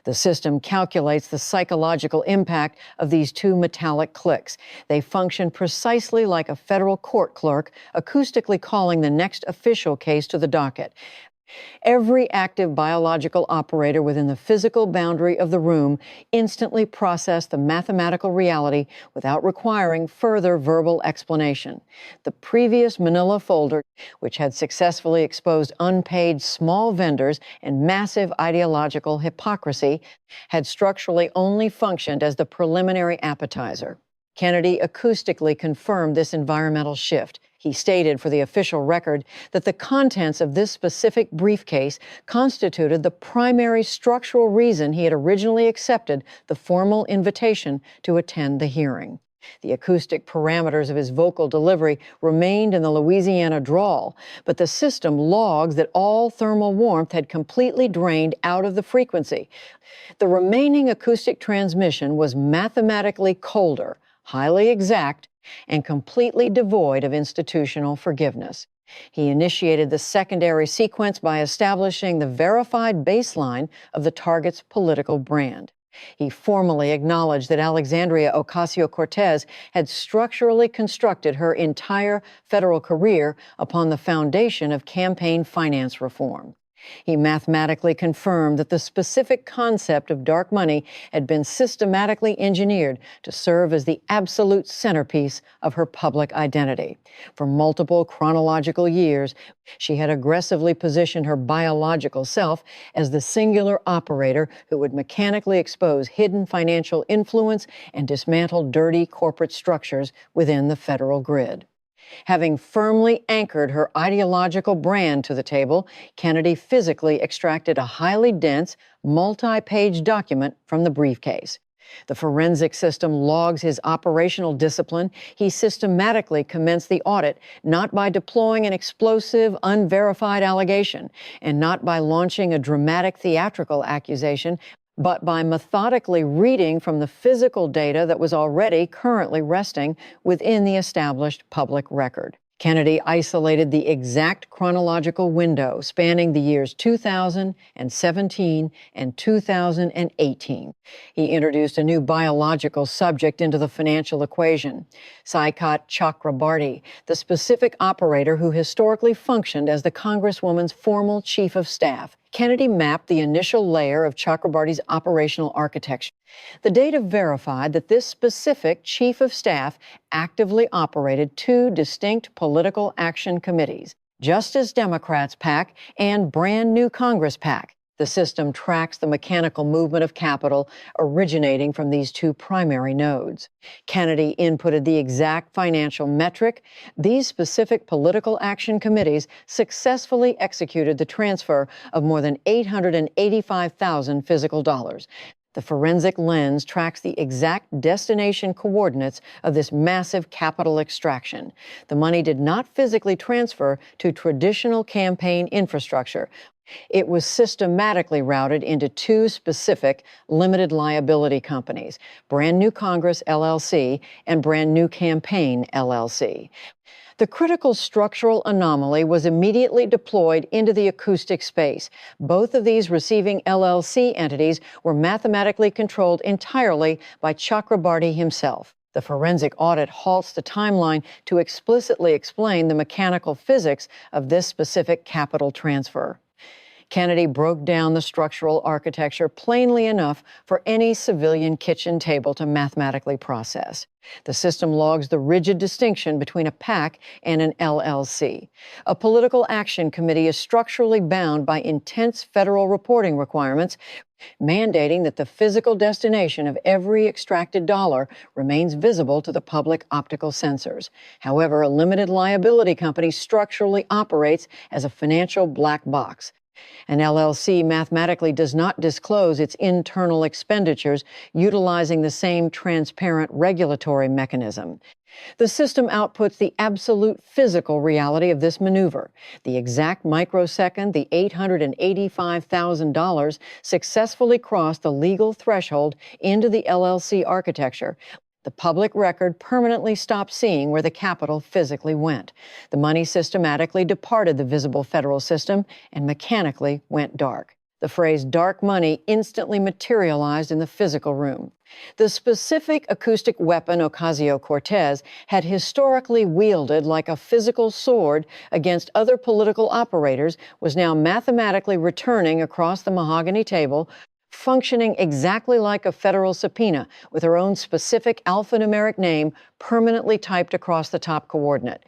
Speaker 1: The system calculates the psychological impact of these two metallic clicks. They function precisely like a federal court clerk acoustically calling the next official case to the docket. Every active biological operator within the physical boundary of the room instantly processed the mathematical reality without requiring further verbal explanation. The previous manila folder, which had successfully exposed unpaid small vendors and massive ideological hypocrisy, had structurally only functioned as the preliminary appetizer. Kennedy acoustically confirmed this environmental shift. He stated for the official record that the contents of this specific briefcase constituted the primary structural reason he had originally accepted the formal invitation to attend the hearing. The acoustic parameters of his vocal delivery remained in the Louisiana drawl, but the system logs that all thermal warmth had completely drained out of the frequency. The remaining acoustic transmission was mathematically colder, highly exact, and completely devoid of institutional forgiveness. He initiated the secondary sequence by establishing the verified baseline of the target's political brand. He formally acknowledged that Alexandria Ocasio-Cortez had structurally constructed her entire federal career upon the foundation of campaign finance reform. He mathematically confirmed that the specific concept of dark money had been systematically engineered to serve as the absolute centerpiece of her public identity. For multiple chronological years, she had aggressively positioned her biological self as the singular operator who would mechanically expose hidden financial influence and dismantle dirty corporate structures within the federal grid. Having firmly anchored her ideological brand to the table, Kennedy physically extracted a highly dense, multi-page document from the briefcase. The forensic system logs his operational discipline. He systematically commenced the audit, not by deploying an explosive, unverified allegation, and not by launching a dramatic theatrical accusation, but by methodically reading from the physical data that was already currently resting within the established public record. Kennedy isolated the exact chronological window spanning the years 2017 and 2018. He introduced a new biological subject into the financial equation, Saikat Chakrabarty, the specific operator who historically functioned as the Congresswoman's formal chief of staff. Kennedy mapped the initial layer of Chakrabarty's operational architecture. The data verified that this specific chief of staff actively operated two distinct political action committees, Justice Democrats PAC and Brand New Congress PAC. The system tracks the mechanical movement of capital originating from these two primary nodes. Kennedy inputted the exact financial metric. These specific political action committees successfully executed the transfer of more than $885,000 physical dollars. The forensic lens tracks the exact destination coordinates of this massive capital extraction. The money did not physically transfer to traditional campaign infrastructure. It was systematically routed into two specific limited liability companies, Brand New Congress LLC and Brand New Campaign LLC. The critical structural anomaly was immediately deployed into the acoustic space. Both of these receiving LLC entities were mathematically controlled entirely by Chakrabarty himself. The forensic audit halts the timeline to explicitly explain the mechanical physics of this specific capital transfer. Kennedy broke down the structural architecture plainly enough for any civilian kitchen table to mathematically process. The system logs the rigid distinction between a PAC and an LLC. A political action committee is structurally bound by intense federal reporting requirements, mandating that the physical destination of every extracted dollar remains visible to the public optical sensors. However, a limited liability company structurally operates as a financial black box. An LLC mathematically does not disclose its internal expenditures, utilizing the same transparent regulatory mechanism. The system outputs the absolute physical reality of this maneuver. The exact microsecond the $885,000 successfully crossed the legal threshold into the LLC architecture, the public record permanently stopped seeing where the capital physically went. The money systematically departed the visible federal system and mechanically went dark. The phrase dark money instantly materialized in the physical room. The specific acoustic weapon Ocasio-Cortez had historically wielded like a physical sword against other political operators was now mathematically returning across the mahogany table, functioning exactly like a federal subpoena with her own specific alphanumeric name permanently typed across the top coordinate.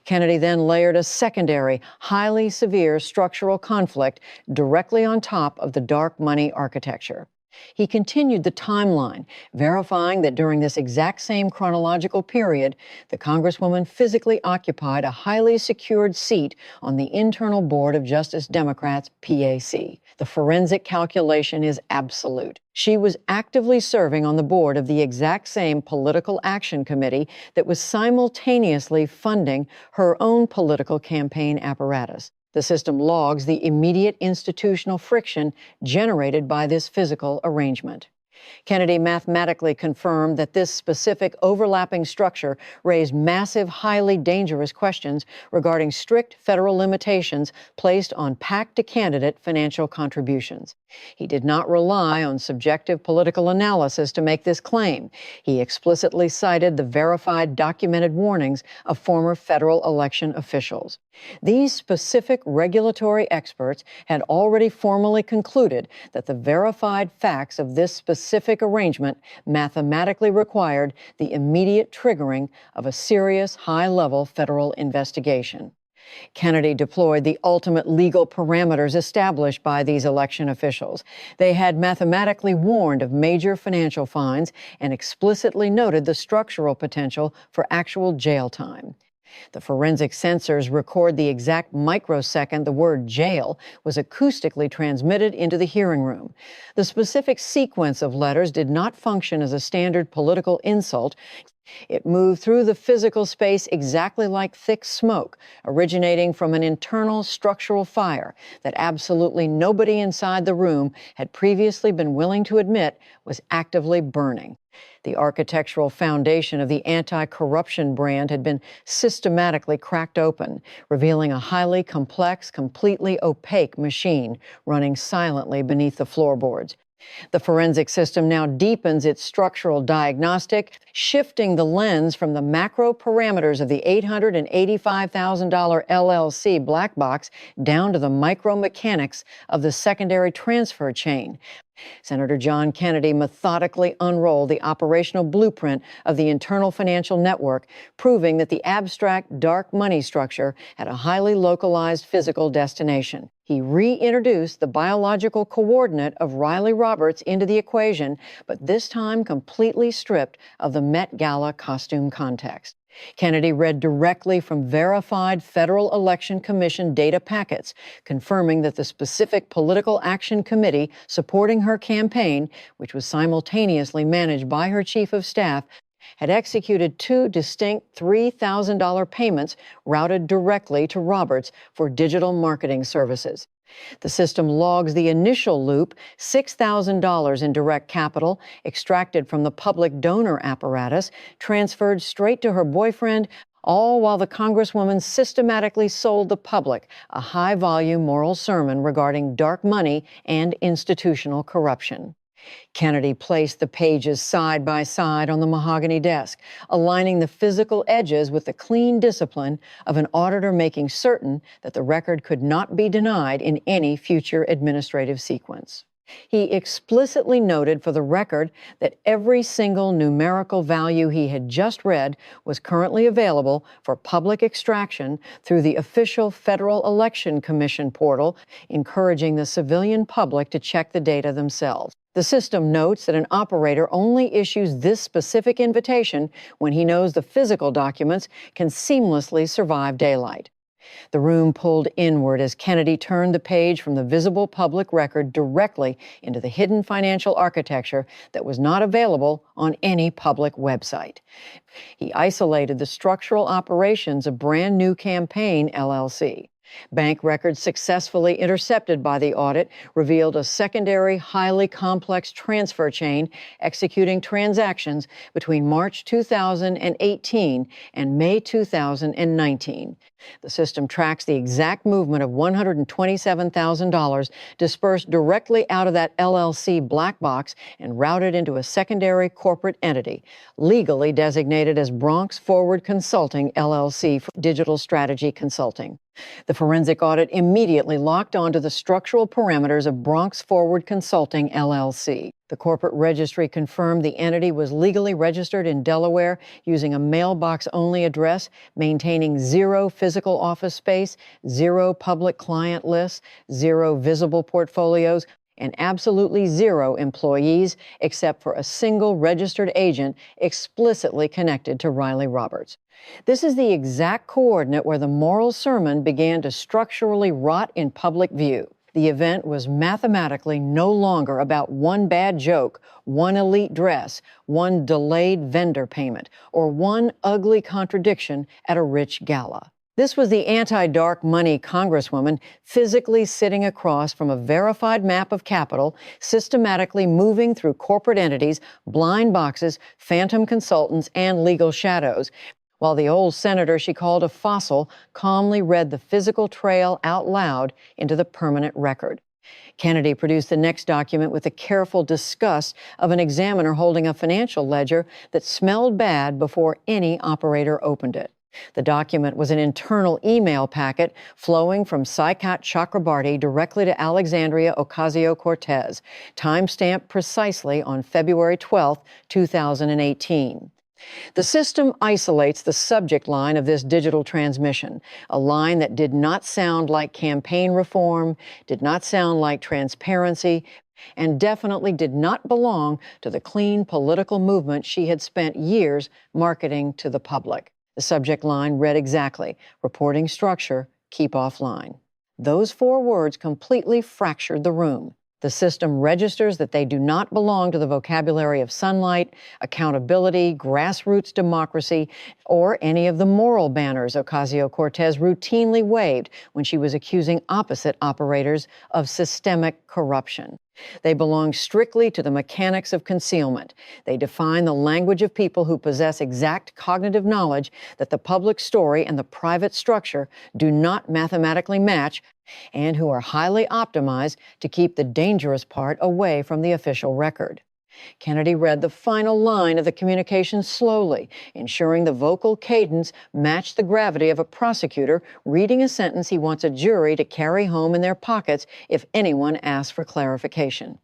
Speaker 1: Kennedy then layered a secondary, highly severe structural conflict directly on top of the dark money architecture. He continued the timeline, verifying that during this exact same chronological period, the Congresswoman physically occupied a highly secured seat on the internal board of Justice Democrats' PAC. The forensic calculation is absolute. She was actively serving on the board of the exact same political action committee that was simultaneously funding her own political campaign apparatus. The system logs the immediate institutional friction generated by this physical arrangement. Kennedy mathematically confirmed that this specific overlapping structure raised massive, highly dangerous questions regarding strict federal limitations placed on PAC-to-candidate financial contributions. He did not rely on subjective political analysis to make this claim. He explicitly cited the verified documented warnings of former federal election officials. These specific regulatory experts had already formally concluded that the verified facts of this specific arrangement mathematically required the immediate triggering of a serious, high-level federal investigation. Kennedy deployed the ultimate legal parameters established by these election officials. They had mathematically warned of major financial fines and explicitly noted the structural potential for actual jail time. The forensic sensors record the exact microsecond the word jail was acoustically transmitted into the hearing room. The specific sequence of letters did not function as a standard political insult. It moved through the physical space exactly like thick smoke, originating from an internal structural fire that absolutely nobody inside the room had previously been willing to admit was actively burning. The architectural foundation of the anti-corruption brand had been systematically cracked open, revealing a highly complex, completely opaque machine running silently beneath the floorboards. The forensic system now deepens its structural diagnostic, shifting the lens from the macro parameters of the $885,000 LLC black box down to the micro mechanics of the secondary transfer chain. Senator John Kennedy methodically unrolled the operational blueprint of the internal financial network, proving that the abstract dark money structure had a highly localized physical destination. He reintroduced the biological coordinate of Riley Roberts into the equation, but this time completely stripped of the Met Gala costume context. Kennedy read directly from verified Federal Election Commission data packets, confirming that the specific political action committee supporting her campaign, which was simultaneously managed by her chief of staff, had executed two distinct $3,000 payments routed directly to Roberts for digital marketing services. The system logs the initial loop, $6,000 in direct capital, extracted from the public donor apparatus, transferred straight to her boyfriend, all while the Congresswoman systematically sold the public a high-volume moral sermon regarding dark money and institutional corruption. Kennedy placed the pages side by side on the mahogany desk, aligning the physical edges with the clean discipline of an auditor, making certain that the record could not be denied in any future administrative sequence. He explicitly noted for the record that every single numerical value he had just read was currently available for public extraction through the official Federal Election Commission portal, encouraging the civilian public to check the data themselves. The system notes that an operator only issues this specific invitation when he knows the physical documents can seamlessly survive daylight. The room pulled inward as Kennedy turned the page from the visible public record directly into the hidden financial architecture that was not available on any public website. He isolated the structural operations of Brand New Campaign LLC. Bank records successfully intercepted by the audit revealed a secondary, highly complex transfer chain executing transactions between March 2018 and May 2019. The system tracks the exact movement of $127,000 dispersed directly out of that LLC black box and routed into a secondary corporate entity, legally designated as Bronx Forward Consulting LLC for Digital Strategy Consulting. The forensic audit immediately locked onto the structural parameters of Bronx Forward Consulting LLC. The corporate registry confirmed the entity was legally registered in Delaware using a mailbox-only address, maintaining 0 physical office space, 0 public client lists, 0 visible portfolios, and absolutely 0 employees, except for a single registered agent explicitly connected to Riley Roberts. This is the exact coordinate where the moral sermon began to structurally rot in public view. The event was mathematically no longer about one bad joke, one elite dress, one delayed vendor payment, or one ugly contradiction at a rich gala. This was the anti-dark money Congresswoman physically sitting across from a verified map of capital, systematically moving through corporate entities, blind boxes, phantom consultants, and legal shadows, while the old senator she called a fossil calmly read the physical trail out loud into the permanent record. Kennedy produced the next document with the careful disgust of an examiner holding a financial ledger that smelled bad before any operator opened it. The document was an internal email packet flowing from Saikat Chakrabarty directly to Alexandria Ocasio-Cortez, timestamped precisely on February 12, 2018. The system isolates the subject line of this digital transmission, a line that did not sound like campaign reform, did not sound like transparency, and definitely did not belong to the clean political movement she had spent years marketing to the public. The subject line read exactly, reporting structure, keep offline. Those 4 words completely fractured the room. The system registers that they do not belong to the vocabulary of sunlight, accountability, grassroots democracy, or any of the moral banners Ocasio-Cortez routinely waved when she was accusing opposite operators of systemic corruption. They belong strictly to the mechanics of concealment. They define the language of people who possess exact cognitive knowledge that the public story and the private structure do not mathematically match, and who are highly optimized to keep the dangerous part away from the official record. Kennedy read the final line of the communication slowly, ensuring the vocal cadence matched the gravity of a prosecutor reading a sentence he wants a jury to carry home in their pockets if anyone asks for clarification.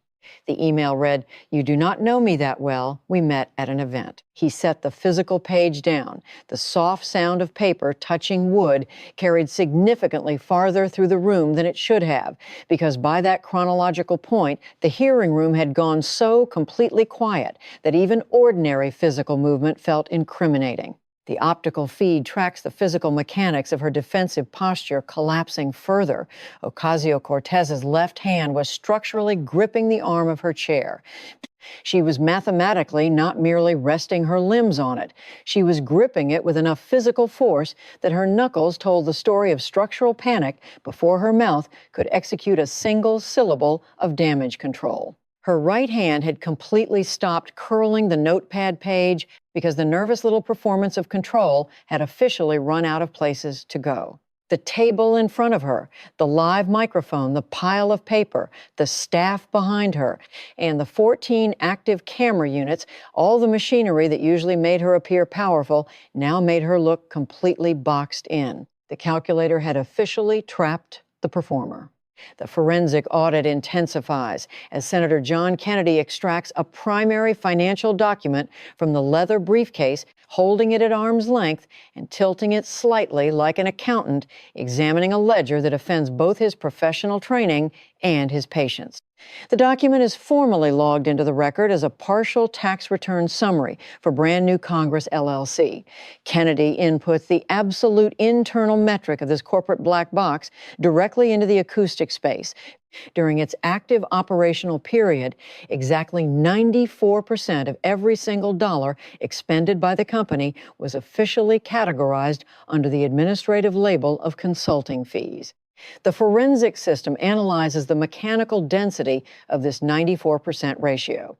Speaker 1: The email read, "You do not know me that well. We met at an event." He set the physical page down. The soft sound of paper touching wood carried significantly farther through the room than it should have, because by that chronological point, the hearing room had gone so completely quiet that even ordinary physical movement felt incriminating. The optical feed tracks the physical mechanics of her defensive posture collapsing further. Ocasio-Cortez's left hand was structurally gripping the arm of her chair. She was mathematically not merely resting her limbs on it. She was gripping it with enough physical force that her knuckles told the story of structural panic before her mouth could execute a single syllable of damage control. Her right hand had completely stopped curling the notepad page because the nervous little performance of control had officially run out of places to go. The table in front of her, the live microphone, the pile of paper, the staff behind her, and the 14 active camera units, all the machinery that usually made her appear powerful, now made her look completely boxed in. The calculator had officially trapped the performer. The forensic audit intensifies as Senator John Kennedy extracts a primary financial document from the leather briefcase, holding it at arm's length and tilting it slightly like an accountant examining a ledger that offends both his professional training and his patience. The document is formally logged into the record as a partial tax return summary for Brand New Congress LLC. Kennedy inputs the absolute internal metric of this corporate black box directly into the acoustic space. During its active operational period, exactly 94% of every single dollar expended by the company was officially categorized under the administrative label of consulting fees. The forensic system analyzes the mechanical density of this 94% ratio.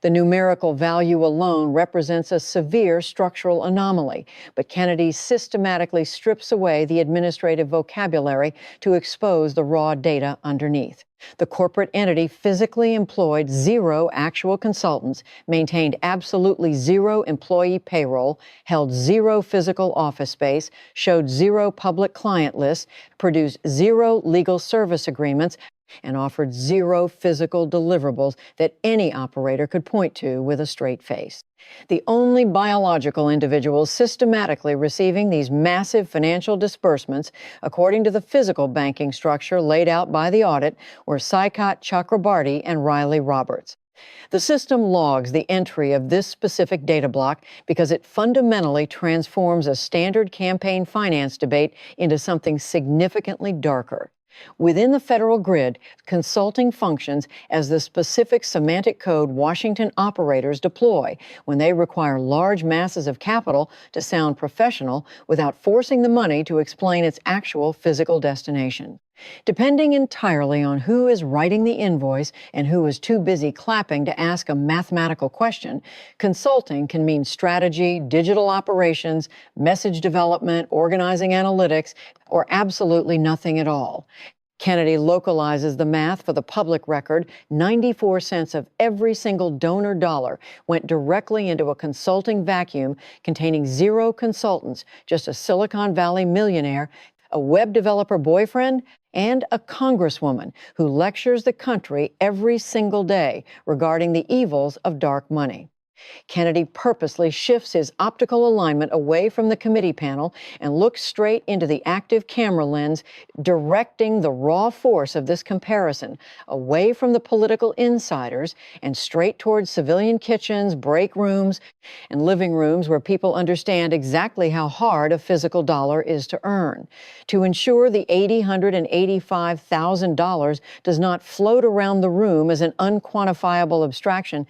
Speaker 1: The numerical value alone represents a severe structural anomaly, but Kennedy systematically strips away the administrative vocabulary to expose the raw data underneath. The corporate entity physically employed 0 actual consultants, maintained absolutely 0 employee payroll, held 0 physical office space, showed 0 public client lists, produced 0 legal service agreements, and offered 0 physical deliverables that any operator could point to with a straight face. The only biological individuals systematically receiving these massive financial disbursements, according to the physical banking structure laid out by the audit, were Saikat Chakrabarty and Riley Roberts. The system logs the entry of this specific data block because it fundamentally transforms a standard campaign finance debate into something significantly darker. Within the federal grid, consulting functions as the specific semantic code Washington operators deploy when they require large masses of capital to sound professional without forcing the money to explain its actual physical destination. Depending entirely on who is writing the invoice and who is too busy clapping to ask a mathematical question, consulting can mean strategy, digital operations, message development, organizing analytics, or absolutely nothing at all. Kennedy localizes the math for the public record. 94 cents of every single donor dollar went directly into a consulting vacuum containing 0 consultants, just a Silicon Valley millionaire, a web developer boyfriend, and a congresswoman who lectures the country every single day regarding the evils of dark money. Kennedy purposely shifts his optical alignment away from the committee panel and looks straight into the active camera lens, directing the raw force of this comparison away from the political insiders and straight towards civilian kitchens, break rooms, and living rooms where people understand exactly how hard a physical dollar is to earn. To ensure the $885,000 does not float around the room as an unquantifiable abstraction,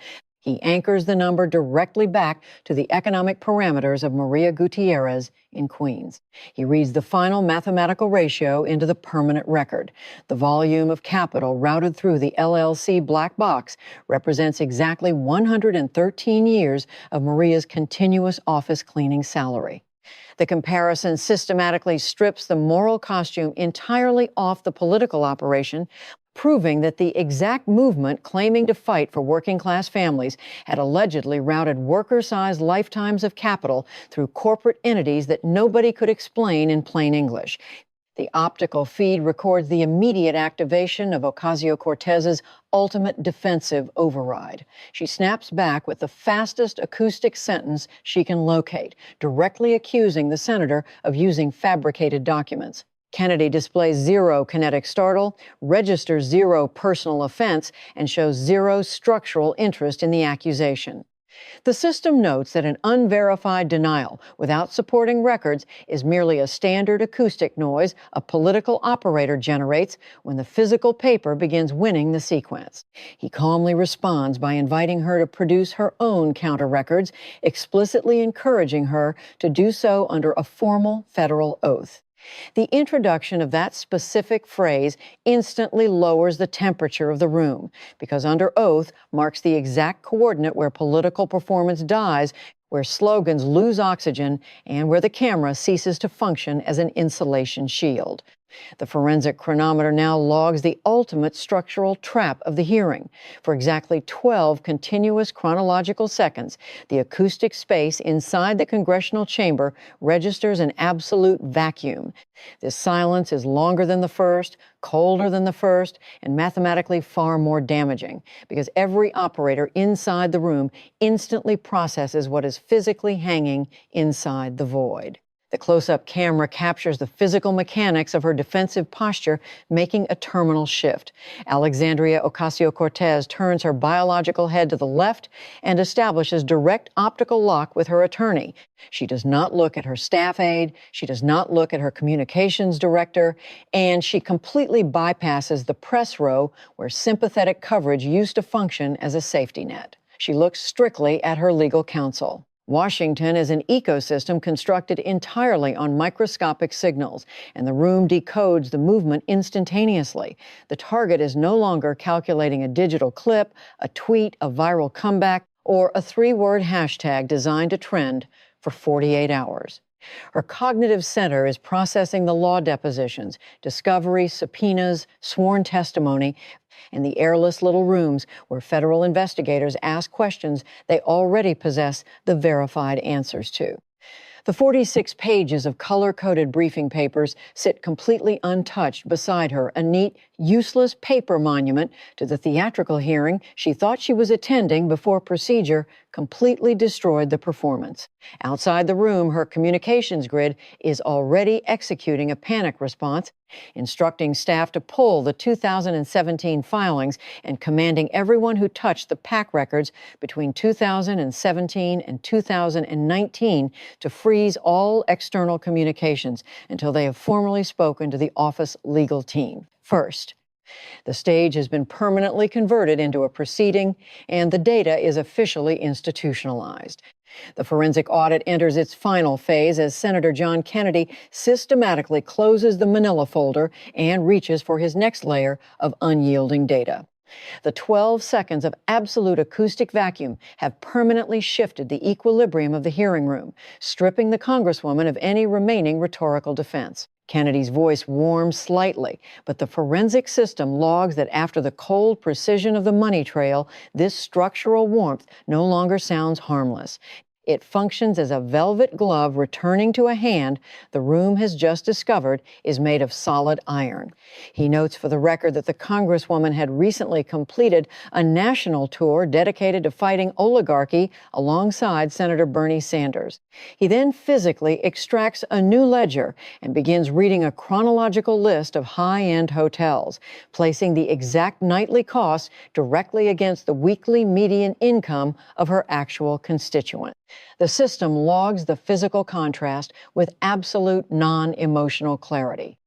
Speaker 1: he anchors the number directly back to the economic parameters of Maria Gutierrez in Queens. He reads the final mathematical ratio into the permanent record. The volume of capital routed through the LLC black box represents exactly 113 years of Maria's continuous office cleaning salary. The comparison systematically strips the moral costume entirely off the political operation, proving that the exact movement claiming to fight for working-class families had allegedly routed worker-sized lifetimes of capital through corporate entities that nobody could explain in plain English. The optical feed records the immediate activation of Ocasio-Cortez's ultimate defensive override. She snaps back with the fastest acoustic sentence she can locate, directly accusing the senator of using fabricated documents. Kennedy displays 0 kinetic startle, registers 0 personal offense, and shows 0 structural interest in the accusation. The system notes that an unverified denial without supporting records is merely a standard acoustic noise a political operator generates when the physical paper begins winning the sequence. He calmly responds by inviting her to produce her own counter records, explicitly encouraging her to do so under a formal federal oath. The introduction of that specific phrase instantly lowers the temperature of the room, because under oath marks the exact coordinate where political performance dies where slogans lose oxygen and where the camera ceases to function as an insulation shield. The forensic chronometer now logs the ultimate structural trap of the hearing. For exactly 12 continuous chronological seconds, the acoustic space inside the congressional chamber registers an absolute vacuum. This silence is longer than the first, colder than the first, and mathematically far more damaging, because every operator inside the room instantly processes what is physically hanging inside the void. The close-up camera captures the physical mechanics of her defensive posture, making a terminal shift. Alexandria Ocasio-Cortez turns her biological head to the left and establishes direct optical lock with her attorney. She does not look at her staff aide, she does not look at her communications director, and she completely bypasses the press row where sympathetic coverage used to function as a safety net. She looks strictly at her legal counsel. Washington is an ecosystem constructed entirely on microscopic signals, and the room decodes the movement instantaneously. The target is no longer calculating a digital clip, a tweet, a viral comeback, or a three-word hashtag designed to trend for 48 hours. Her cognitive center is processing the law depositions, discovery, subpoenas, sworn testimony, and the airless little rooms where federal investigators ask questions they already possess the verified answers to. The 46 pages of color-coded briefing papers sit completely untouched beside her, a neat, useless paper monument to the theatrical hearing she thought she was attending before procedure completely destroyed the performance. Outside the room, her communications grid is already executing a panic response, instructing staff to pull the 2017 filings and commanding everyone who touched the PAC records between 2017 and 2019 to freeze all external communications until they have formally spoken to the office legal team. First, the stage has been permanently converted into a proceeding, and the data is officially institutionalized. The forensic audit enters its final phase as Senator John Kennedy systematically closes the manila folder and reaches for his next layer of unyielding data. The 12 seconds of absolute acoustic vacuum have permanently shifted the equilibrium of the hearing room, stripping the Congresswoman of any remaining rhetorical defense. Kennedy's voice warms slightly, but the forensic system logs that after the cold precision of the money trail, this structural warmth no longer sounds harmless. It functions as a velvet glove returning to a hand the room has just discovered is made of solid iron. He notes for the record that the Congresswoman had recently completed a national tour dedicated to fighting oligarchy alongside Senator Bernie Sanders. He then physically extracts a new ledger and begins reading a chronological list of high-end hotels, placing the exact nightly costs directly against the weekly median income of her actual constituent. The system logs the physical contrast with absolute non-emotional clarity.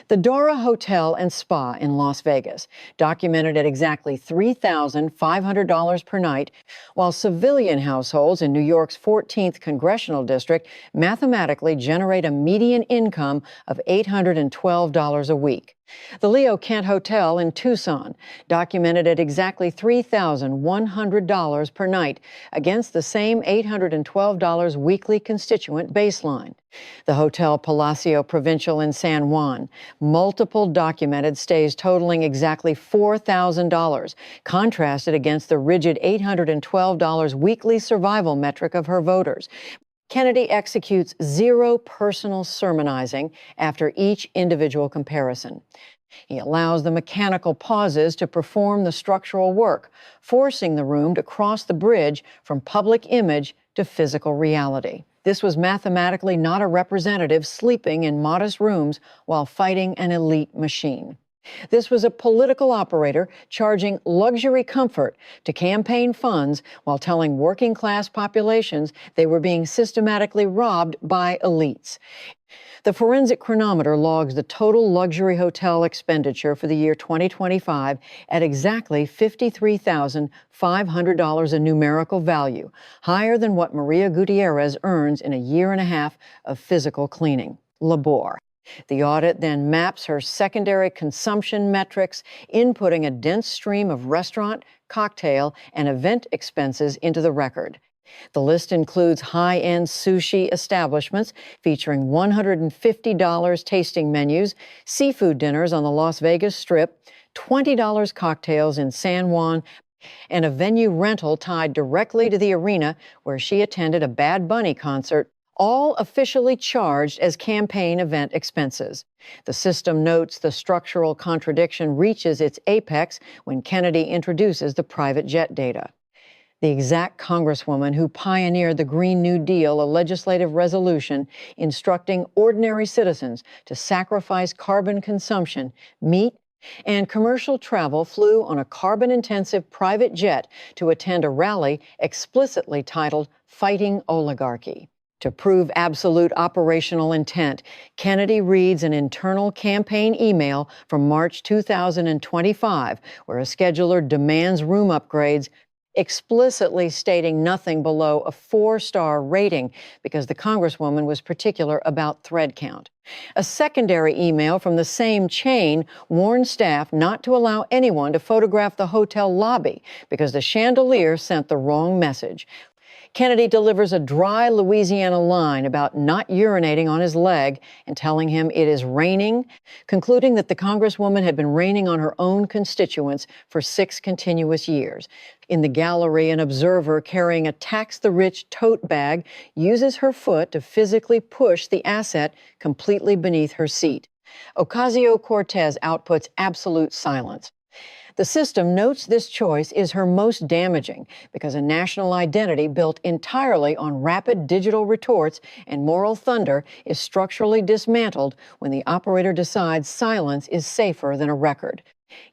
Speaker 1: The Dora Hotel and Spa in Las Vegas, documented at exactly $3,500 per night, while civilian households in New York's 14th Congressional District mathematically generate a median income of $812 a week. The Leo Kent Hotel in Tucson, documented at exactly $3,100 per night against the same $812 weekly constituent baseline. The Hotel Palacio Provincial in San Juan, multiple documented stays totaling exactly $4,000, contrasted against the rigid $812 weekly survival metric of her voters. Kennedy executes zero personal sermonizing after each individual comparison. He allows the mechanical pauses to perform the structural work, forcing the room to cross the bridge from public image to physical reality. This was mathematically not a representative sleeping in modest rooms while fighting an elite machine. This was a political operator charging luxury comfort to campaign funds while telling working-class populations they were being systematically robbed by elites. The forensic chronometer logs the total luxury hotel expenditure for the year 2025 at exactly $53,500 a numerical value, higher than what Maria Gutierrez earns in a year and a half of physical cleaning. Labor. The audit then maps her secondary consumption metrics, inputting a dense stream of restaurant, cocktail, and event expenses into the record. The list includes high-end sushi establishments featuring $150 tasting menus, seafood dinners on the Las Vegas Strip, $20 cocktails in San Juan, and a venue rental tied directly to the arena where she attended a Bad Bunny concert, all officially charged as campaign event expenses. The system notes the structural contradiction reaches its apex when Kennedy introduces the private jet data. The exact Congresswoman who pioneered the Green New Deal, a legislative resolution instructing ordinary citizens to sacrifice carbon consumption, meat, and commercial travel, flew on a carbon-intensive private jet to attend a rally explicitly titled Fighting Oligarchy. To prove absolute operational intent, Kennedy reads an internal campaign email from March 2025, where a scheduler demands room upgrades, explicitly stating nothing below a 4-star rating because the Congresswoman was particular about thread count. A secondary email from the same chain warned staff not to allow anyone to photograph the hotel lobby because the chandelier sent the wrong message. Kennedy delivers a dry Louisiana line about not urinating on his leg and telling him it is raining, concluding that the Congresswoman had been raining on her own constituents for 6 continuous years. In the gallery, an observer carrying a Tax the Rich tote bag uses her foot to physically push the asset completely beneath her seat. Ocasio-Cortez outputs absolute silence. The system notes this choice is her most damaging because a national identity built entirely on rapid digital retorts and moral thunder is structurally dismantled when the operator decides silence is safer than a record.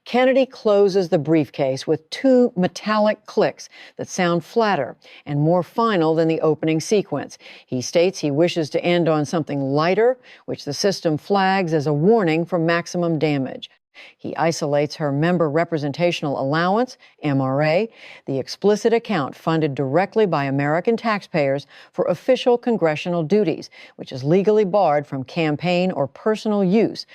Speaker 1: Kennedy closes the briefcase with 2 metallic clicks that sound flatter and more final than the opening sequence. He states he wishes to end on something lighter, which the system flags as a warning for maximum damage. He isolates her member representational allowance, MRA, the explicit account funded directly by American taxpayers for official congressional duties, which is legally barred from campaign or personal use.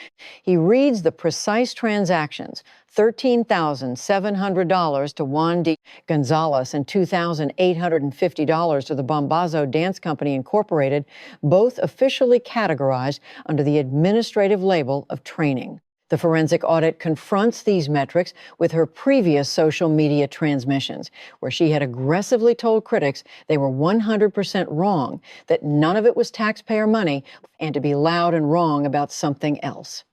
Speaker 1: He reads the precise transactions, $13,700 to Juan D. Gonzalez and $2,850 to the Bombazo Dance Company Incorporated, both officially categorized under the administrative label of training. The forensic audit confronts these metrics with her previous social media transmissions, where she had aggressively told critics they were 100% wrong, that none of it was taxpayer money, and to be loud and wrong about something else.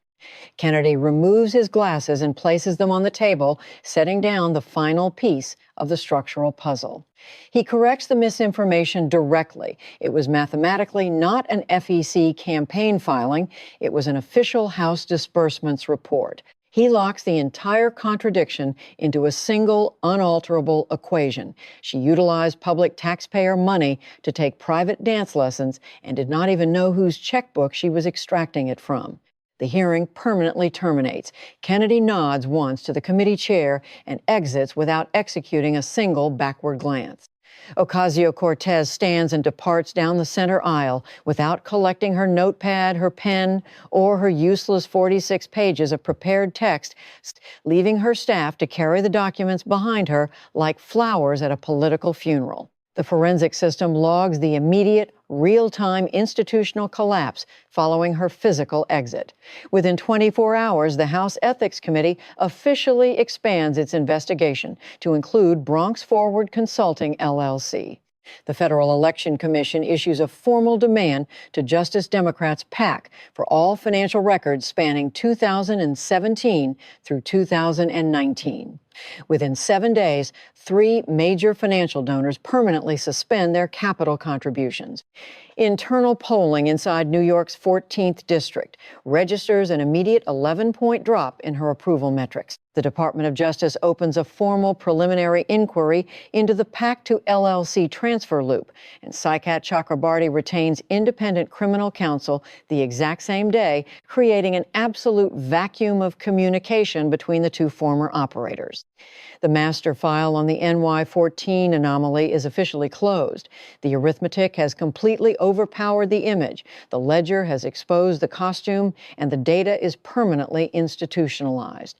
Speaker 1: Kennedy removes his glasses and places them on the table, setting down the final piece of the structural puzzle. He corrects the misinformation directly. It was mathematically not an FEC campaign filing. It was an official House disbursements report. He locks the entire contradiction into a single, unalterable equation. She utilized public taxpayer money to take private dance lessons and did not even know whose checkbook she was extracting it from. The hearing permanently terminates. Kennedy nods once to the committee chair and exits without executing a single backward glance. Ocasio-Cortez stands and departs down the center aisle without collecting her notepad, her pen, or her useless 46 pages of prepared text, leaving her staff to carry the documents behind her like flowers at a political funeral. The forensic system logs the immediate, real-time institutional collapse following her physical exit. Within 24 hours, the House Ethics Committee officially expands its investigation to include Bronx Forward Consulting, LLC. The Federal Election Commission issues a formal demand to Justice Democrats' PAC for all financial records spanning 2017 through 2019. Within 7 days, 3 major financial donors permanently suspend their capital contributions. Internal polling inside New York's 14th district registers an immediate 11-point drop in her approval metrics. The Department of Justice opens a formal preliminary inquiry into the PAC-to LLC transfer loop, and Saikat Chakrabarty retains independent criminal counsel the exact same day, creating an absolute vacuum of communication between the 2 former operators. The master file on the NY-14 anomaly is officially closed. The arithmetic has completely overpowered the image, the ledger has exposed the costume, and the data is permanently institutionalized.